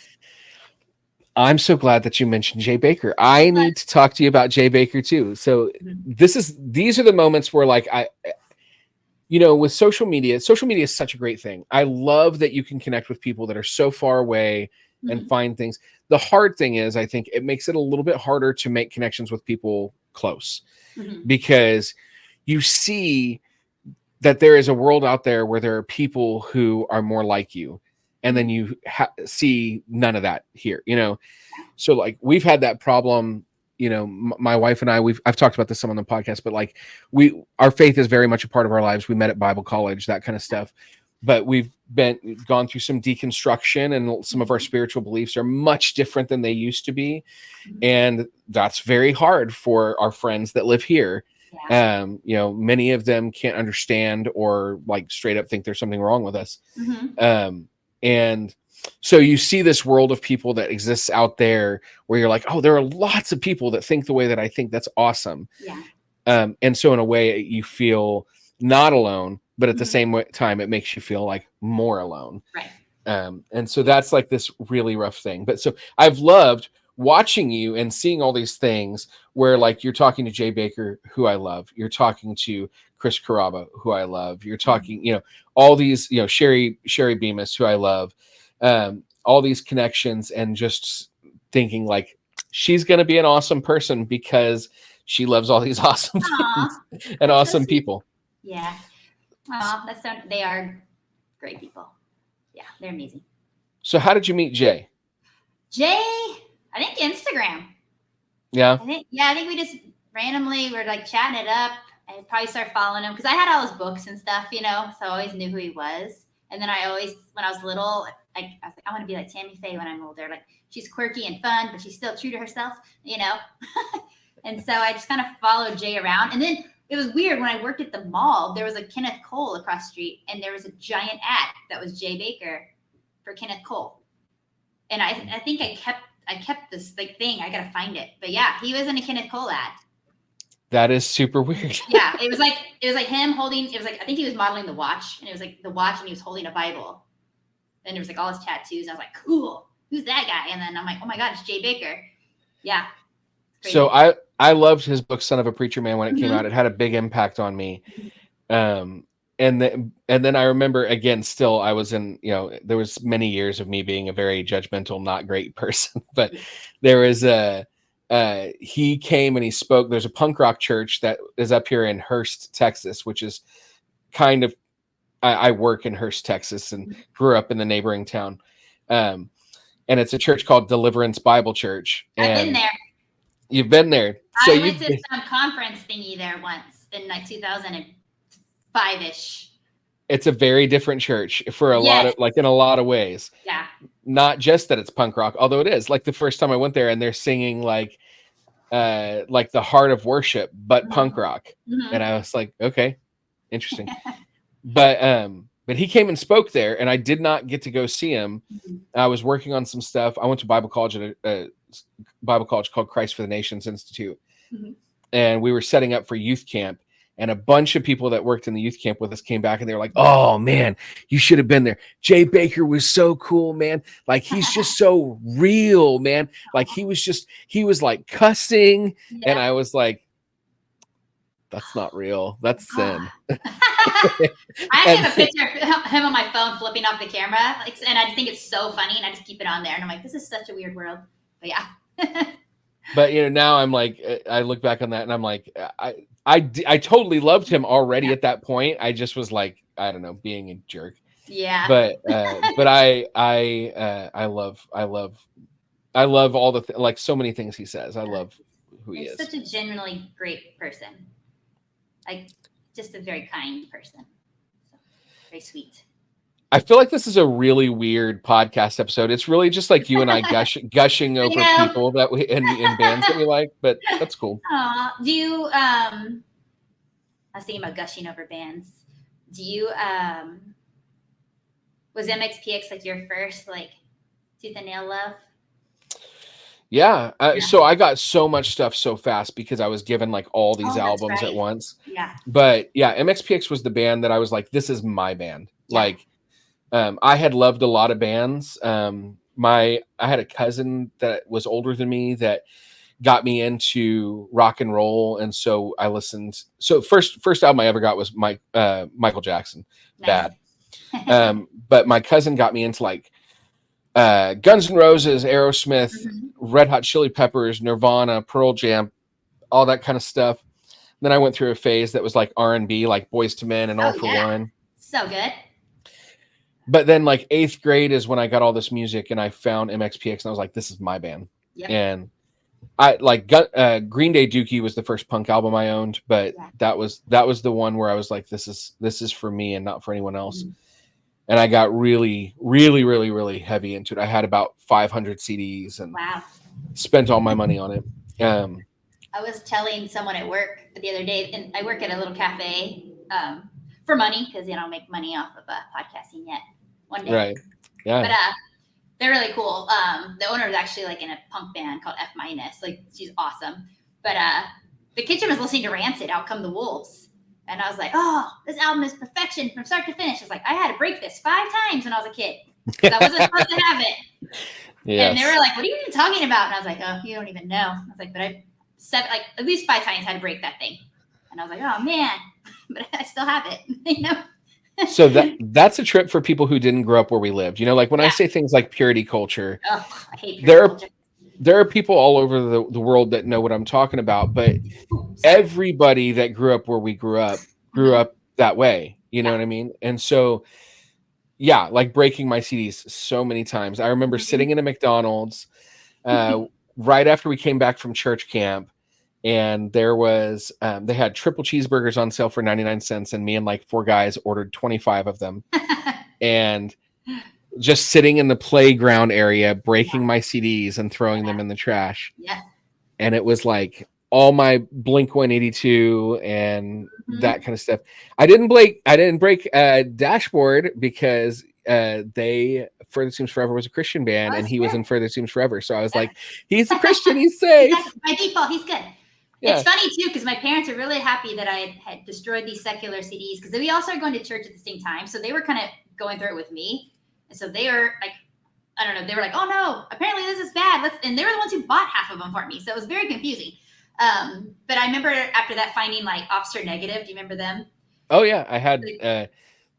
I'm so glad that you mentioned Jay Baker. I need to talk to you about Jay Baker too. So these are the moments where like with social media is such a great thing. I love that you can connect with people that are so far away and find things. The hard thing is, I think it makes it a little bit harder to make connections with people close because you see that there is a world out there where there are people who are more like you. And then you see none of that here, So like we've had that problem, my wife and I've talked about this some on the podcast, but like our faith is very much a part of our lives. We met at Bible college, that kind of stuff, but we've gone through some deconstruction and some of our spiritual beliefs are much different than they used to be. And that's very hard for our friends that live here. Yeah. Many of them can't understand or like straight up think there's something wrong with us. And so you see this world of people that exists out there where you're like, oh, there are lots of people that think the way that I think. That's awesome. Yeah. And so in a way you feel not alone, but at the same time, it makes you feel like more alone. Right. And so that's like this really rough thing. But so I've loved watching you and seeing all these things where like you're talking to Jay Baker, who I love. You're talking to Chris Carrabba, who I love. You're talking, all these, Sherry Bemis, who I love. All these connections and just thinking like she's going to be an awesome person because she loves all these awesome things and awesome people. Yeah. They are great people. Yeah, they're amazing. So how did you meet Jay? I think Instagram. Yeah. I think we just randomly were like chatting it up. I probably started following him because I had all his books and stuff, so I always knew who he was. And then when I was little, I was like, I want to be like Tammy Faye when I'm older. Like she's quirky and fun, but she's still true to herself, And so I just kind of followed Jay around. And then it was weird when I worked at the mall, there was a Kenneth Cole across the street and there was a giant ad that was Jay Baker for Kenneth Cole. And I think I kept this like thing. I got to find it. But yeah, he was in a Kenneth Cole ad. That is super weird. Yeah. It was like him holding, I think he was modeling the watch and it was like the watch and he was holding a Bible. And there was like all his tattoos. I was like, cool. Who's that guy? And then I'm like, oh my God, it's Jay Baker. Yeah. So I loved his book, Son of a Preacher Man, when it came out. It had a big impact on me. And then I remember again, still I was in, there was many years of me being a very judgmental, not great person, but there was he came and he spoke. There's a punk rock church that is up here in Hurst, Texas, which is kind of, I work in Hurst, Texas, and grew up in the neighboring town. And it's a church called Deliverance Bible Church. I've been there. You've been there. So I went to some conference thingy there once in like 2005-ish. It's a very different church for in a lot of ways. Yeah. Not just that it's punk rock, although it is. Like the first time I went there and they're singing like the heart of worship, but punk rock. And I was like, okay, interesting. But he came and spoke there and I did not get to go see him. I was working on some stuff. I went to Bible college at a Bible college called Christ for the Nations Institute. And we were setting up for youth camp. And a bunch of people that worked in the youth camp with us came back and they were like, oh man, you should have been there. Jay Baker was so cool, man. Like he's just so real, man. Like he was like cussing. Yeah. And I was like, that's not real. That's sin. I have a picture of him on my phone flipping off the camera. And I just think it's so funny. And I just keep it on there. And I'm like, this is such a weird world. But yeah. But now I'm like, I look back on that and I'm like, I totally loved him already at that point. I just was like, I don't know, being a jerk. Yeah. But I love all the like so many things he says. I love who he is. Such a genuinely great person. Like just a very kind person. So, very sweet. I feel like this is a really weird podcast episode. It's really just like you and I gushing over people that we in bands that we like, but that's cool. Do you I was thinking about gushing over bands. Do you was MXPX like your first like tooth and nail love? Yeah. So I got so much stuff so fast because I was given like all these albums at once. Yeah. But yeah, MXPX was the band that I was like, this is my band. Yeah. Like I had loved a lot of bands. I had a cousin that was older than me that got me into rock and roll, and so I listened. So first album I ever got was Michael Jackson. Nice. Bad. But my cousin got me into like Guns N' Roses, Aerosmith, Red Hot Chili Peppers, Nirvana, Pearl Jam, all that kind of stuff. Then I went through a phase that was like R&B, like Boys to Men and All for One. So good. But then like 8th grade is when I got all this music and I found MXPX and I was like, this is my band. Yep. And I like Green Day Dookie was the first punk album I owned, but that was the one where I was like, this is for me and not for anyone else. And I got really, really, really, really heavy into it. I had about 500 CDs and spent all my money on it. I was telling someone at work the other day, and I work at a little cafe for money because I don't make money off of podcasting yet. One day, right? Yeah, but they're really cool. The owner is actually like in a punk band called F minus. Like she's awesome. But the kitchen was listening to Rancid, Out Come the Wolves. And I was like, oh, this album is perfection from start to finish. I was like, I had to break this 5 times when I was a kid. I wasn't supposed to have it. Yes. And they were like, what are you even talking about? And I was like, oh, you don't even know. I was like, but at least 5 times had to break that thing. And I was like, oh man, but I still have it, you know? So that's a trip for people who didn't grow up where we lived. You know, like when I say things like purity culture, I hate purity culture. There are people all over the world that know what I'm talking about, but everybody that grew up where we grew up that way. You know what I mean? And so, yeah, like breaking my CDs so many times. I remember sitting in a McDonald's right after we came back from church camp, and there was they had triple cheeseburgers on sale for 99 cents, and me and like 4 guys ordered 25 of them, and just sitting in the playground area, breaking my CDs and throwing them in the trash. Yeah. And it was like all my Blink 182 and that kind of stuff. I didn't break Dashboard because Further Seems Forever was a Christian band, and he was in Further Seems Forever. So I was like, he's a Christian, he's safe. By default, he's good. Yeah. It's funny too, because my parents are really happy that I had destroyed these secular CDs, because we all started going to church at the same time. So they were kind of going through it with me. And so they were like, I don't know, they were like, oh no, apparently this is bad. And they were the ones who bought half of them for me. So it was very confusing. But I remember after that finding like Obster Negative. Do you remember them? Oh yeah. I had the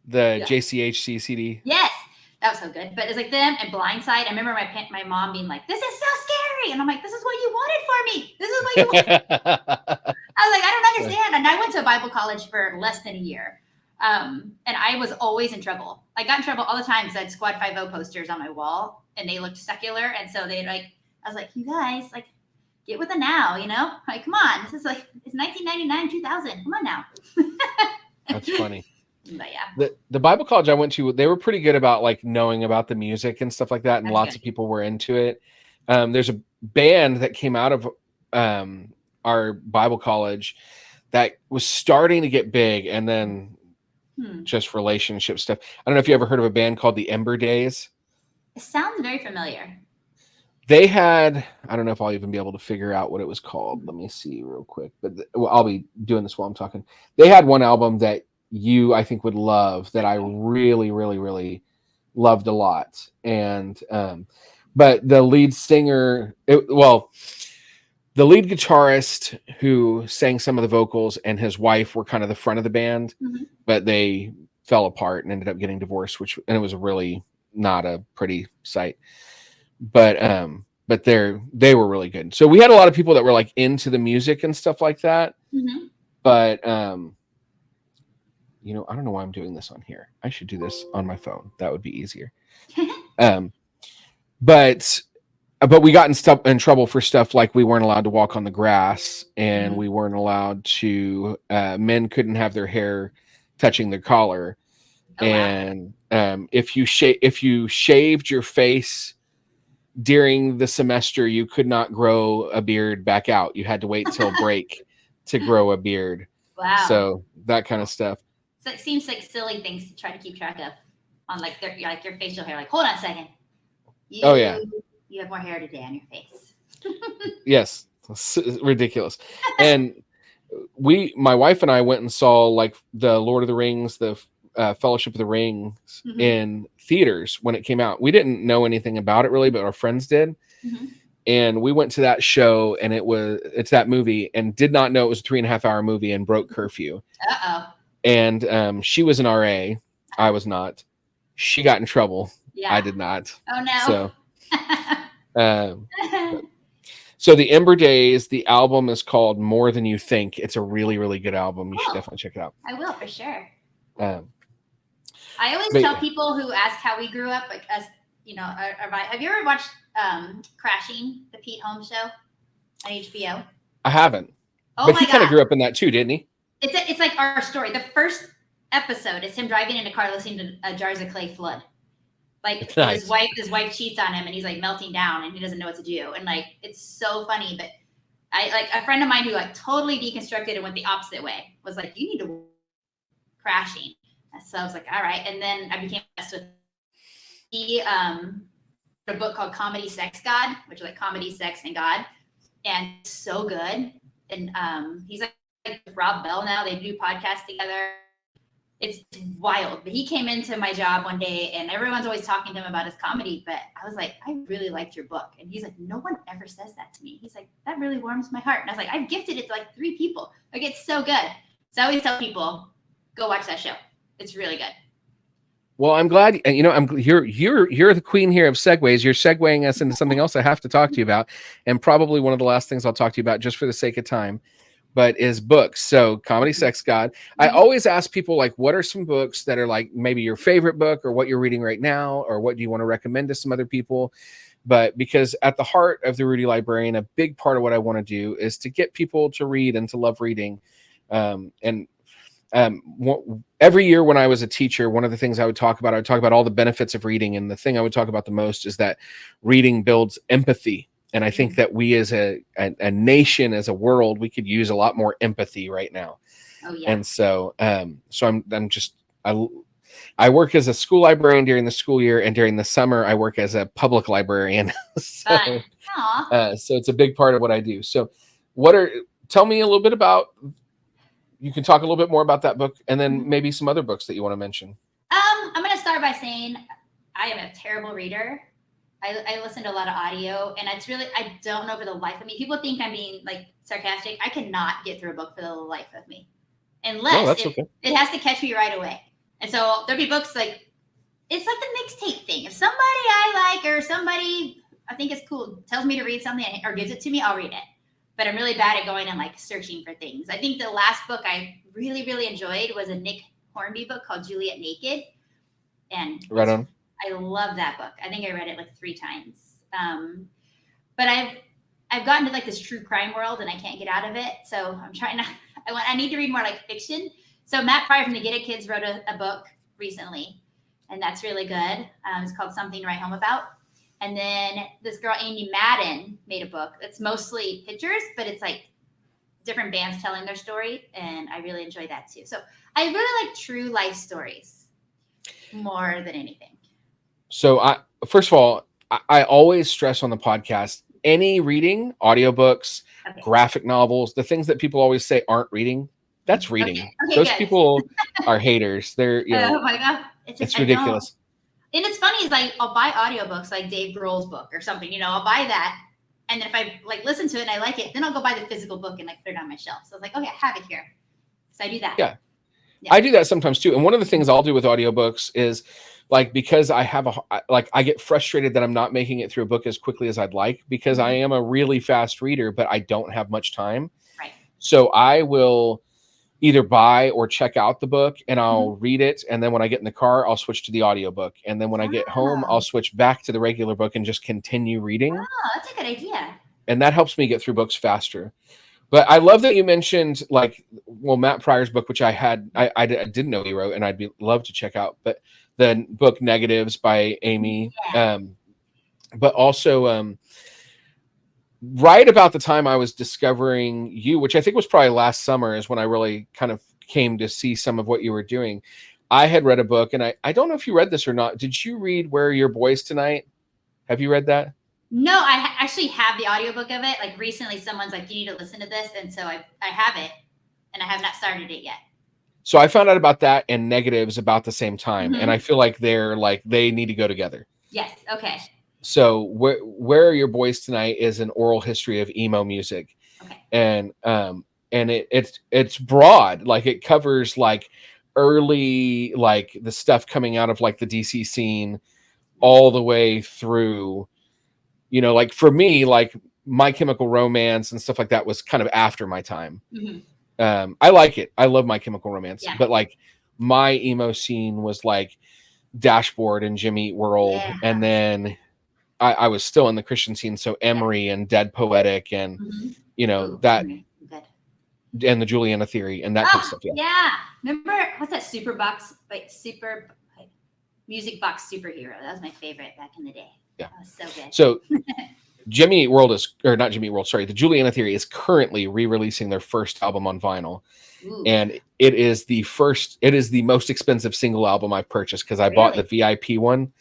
JCHC CD. Yes. That was so good. But it's like them and Blindside. I remember my mom being like, this is so scary. And I'm like, this is what you wanted for me. This is what you wanted. I was like, I don't understand. And I went to a Bible college for less than a year. And I was always in trouble. I got in trouble all the time because I had Squad 5-0 posters on my wall and they looked secular. And so I was like, you guys, like, get with it now, you know? Like, come on. This is like, it's 1999, 2000. Come on now. That's funny. But yeah. The Bible college I went to, they were pretty good about like knowing about the music and stuff like that. And lots of people were into it. There's a band that came out of our Bible college that was starting to get big, and then just relationship stuff. I don't know if you ever heard of a band called the Ember Days. It sounds very familiar. They had, I don't know if I'll even be able to figure out what it was called. Let me see real quick, but I'll be doing this while I'm talking. They had one album that I think would love, that I really, really, really loved a lot. And, but the lead singer, the lead guitarist who sang some of the vocals and his wife were kind of the front of the band, but they fell apart and ended up getting divorced, and it was really not a pretty sight. But they were really good. So we had a lot of people that were like into the music and stuff like that. But you know, I don't know why I'm doing this on here. I should do this on my phone. That would be easier. But we got in trouble for stuff like we weren't allowed to walk on the grass, and we weren't allowed to. Men couldn't have their hair touching their collar, and if you shaved your face during the semester, you could not grow a beard back out. You had to wait till break to grow a beard. Wow! So that kind of stuff. So it seems like silly things to try to keep track of on like your facial hair. Like, hold on a second. You have more hair today on your face. Yes. Ridiculous. And my wife and I went and saw like the Lord of the Rings, the Fellowship of the Ring in theaters when it came out. We didn't know anything about it really, but our friends did. And we went to that show, and it's that movie, and did not know it was a 3.5-hour movie, and broke curfew. And she was an RA. I was not. She got in trouble. Yeah. I did not. Oh no. So the Ember Days, the album is called More Than You Think. It's a really, really good album. You should definitely check it out. I will, for sure. I always tell people who ask how we grew up, like us, you know, have you ever watched Crashing, the Pete Holmes show on HBO? I haven't. But he kind of grew up in that too, didn't he? It's like our story. The first episode is him driving in a car listening to Jars of Clay Flood. Like his wife cheats on him, and he's like melting down, and he doesn't know what to do. And like, it's so funny. But I like a friend of mine who like totally deconstructed and went the opposite way, was like, you need to Crashing. So I was like, all right. And then I became obsessed with a book called Comedy, Sex, God, which is like comedy, sex, and God. And so good. And he's like with Rob Bell now. They do podcasts together. It's wild. But he came into my job one day, and everyone's always talking to him about his comedy. But I was like, I really liked your book. And he's like, no one ever says that to me. He's like, that really warms my heart. And I was like, I've gifted it to like 3 people. Like, it's so good. So I always tell people, go watch that show. It's really good. Well, I'm glad, and you know, you're the queen here of segues. You're segueing us into something else I have to talk to you about, and probably one of the last things I'll talk to you about, just for the sake of time, but is books. So Comedy, Sex, God. I always ask people, like, what are some books that are like maybe your favorite book, or what you're reading right now, or what do you want to recommend to some other people? But because at the heart of the Rudie Librarian, a big part of what I want to do is to get people to read and to love reading. Every year when I was a teacher, one of the things I would talk about all the benefits of reading. And the thing I would talk about the most is that reading builds empathy. And I think that we as a nation, as a world, we could use a lot more empathy right now. Oh, yeah. And so, I work as a school librarian during the school year, and during the summer I work as a public librarian. So it's a big part of what I do. So tell me a little bit about, you can talk a little bit more about that book, and then maybe some other books that you want to mention. I'm going to start by saying I am a terrible reader. I listen to a lot of audio, and it's really, I don't know for the life of me. People think I'm being like sarcastic. I cannot get through a book for the life of me, unless it has to catch me right away. And so there'll be books like, it's like the mixtape thing. If somebody I like, or somebody I think is cool tells me to read something or gives it to me, I'll read it. But I'm really bad at going and like searching for things. I think the last book I really, really enjoyed was a Nick Hornby book called Juliet Naked. And right on. I love that book. I think I read it like 3 times. But I've gotten to like this true crime world, and I can't get out of it. So I'm trying to, I need to read more like fiction. So Matt Pryor from the Get It Kids wrote a book recently, and that's really good. It's called Something to Write Home About. And then this girl, Amy Madden, made a book that's mostly pictures, but it's like different bands telling their story. And I really enjoy that too. So I really like true life stories more than anything. So first of all, I always stress on the podcast, any reading, audiobooks, graphic novels, the things that people always say aren't reading, that's reading. Okay, those people are haters. They're, you know, oh my God. It's ridiculous. And it's funny, is like, I'll buy audiobooks like Dave Grohl's book or something, you know, I'll buy that. And then if I like listen to it and I like it, then I'll go buy the physical book and like put it on my shelf. So I was like, okay, I have it here. So I do that. Yeah. I do that sometimes too. And one of the things I'll do with audiobooks is like, because I get frustrated that I'm not making it through a book as quickly as I'd like, because I am a really fast reader, but I don't have much time. Right. So I will either buy or check out the book, and I'll read it. And then when I get in the car, I'll switch to the audiobook. And then when I get home, I'll switch back to the regular book and just continue reading. Oh, that's a good idea. And that helps me get through books faster. But I love that you mentioned Matt Pryor's book, which I didn't know he wrote, and I'd love to check out. But the book Negatives by Amy, but also right about the time I was discovering you, which I think was probably last summer, is when I really kind of came to see some of what you were doing. I had read a book, and I don't know if you read this or not. Did you read Where Are Your Boys Tonight? Have you read that? No, I actually have the audiobook of it. Like recently someone's like, you need to listen to this. And so I have it, and I have not started it yet. So I found out about that and Negatives about the same time, and Mhm. I feel like they need to go together. Yes. Okay. So where are your boys tonight is an oral history of emo music, Okay. and it's broad, like it covers like early, like the stuff coming out of like the DC scene all the way through, like for me, like My Chemical Romance and stuff like that was kind of after my time. Mhm. I like it. I love My Chemical Romance, Yeah. but like my emo scene was like Dashboard and Jimmy Eat World, Yeah. and then I was still in the Christian scene, so Emery and Dead Poetic and Mhm. Ooh, that Henry, good. and the Juliana Theory and that type of Oh, stuff. Yeah. yeah. Remember what's that super box? Like music box superhero. That was my favorite back in the day. Yeah. That was so good. So Jimmy Eat World or not Jimmy Eat World, sorry, the Juliana Theory is currently re-releasing their first album on vinyl. Ooh, And it is the most expensive single album I've purchased, because I bought the VIP one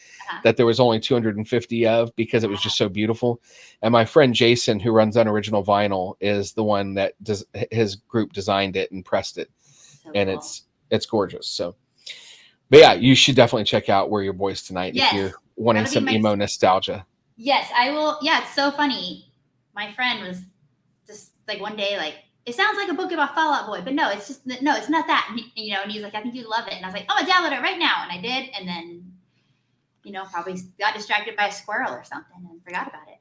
that there was only 250 of because it was just so beautiful. And my friend Jason, who runs Unoriginal Vinyl, is the one that his group designed it and pressed it. So And cool. it's gorgeous. So, but yeah, you should definitely check out Where Your Boys Tonight Yes, if you're wanting some emo nostalgia. Yes, I will. Yeah, it's so funny. My friend was just like one day, like, it sounds like a book about Fall Out Boy, but no, it's not that. And and he's like, I think you'd love it. And I was like, oh, I'm gonna download it right now. And I did. And then, probably got distracted by a squirrel or something and forgot about it.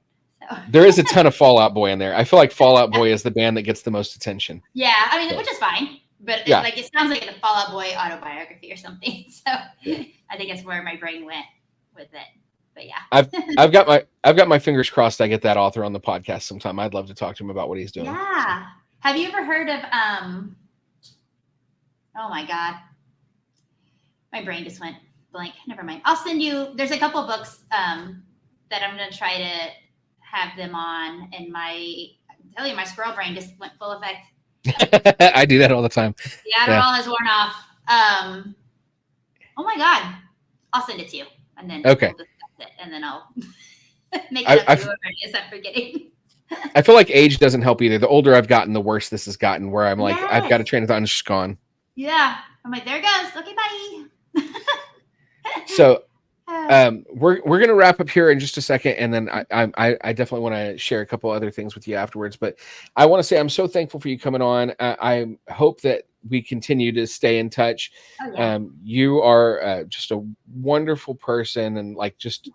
So There is a ton of Fall Out Boy in there. I feel like Fall Out Boy is the band that gets the most attention. Yeah, I mean, which is fine. But yeah, it sounds like a Fall Out Boy autobiography or something. So I think that's where my brain went with it. But yeah, I've got my fingers crossed I get that author on the podcast sometime. I'd love to talk to him about what he's doing. Yeah. So. Have you ever heard of oh my God. My brain just went blank. Never mind. I'll send you, there's a couple books that I'm gonna try to have them on, and I'm telling you, my squirrel brain just went full effect. I do that all the time. The Adderall has worn off. Oh my God. I'll send it to you. And then we'll discuss it, and then I'll make it up to whoever it is I'm forgetting. I feel like age doesn't help either. The older I've gotten, the worse this has gotten, where I'm like, I've got a train of thought and it's just gone. Yeah. I'm like, there it goes. Okay, bye. So we're gonna wrap up here in just a second, and then I definitely want to share a couple other things with you afterwards. But I want to say I'm so thankful for you coming on. I hope that we continue to stay in touch. Oh, yeah. You are just a wonderful person, and like just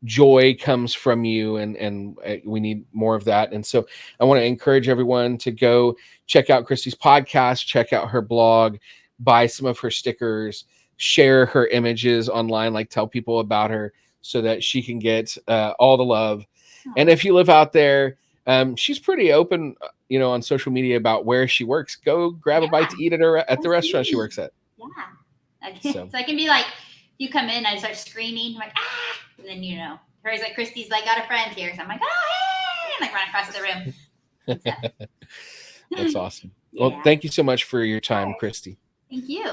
joy comes from you, and we need more of that. And so I want to encourage everyone to go check out Christie's podcast, check out her blog, buy some of her stickers, share her images online, like tell people about her so that she can get all the love. And if you live out there, she's pretty open, on social media about where she works. Go grab a bite to eat at the restaurant she works at. Yeah. So I can be like, you come in, I start screaming, I'm like, ah, and then hers like Christie's like got a friend here, so I'm like, oh hey, and like run across the room. That's awesome. Well, thank you so much for your time, Christie. Thank you.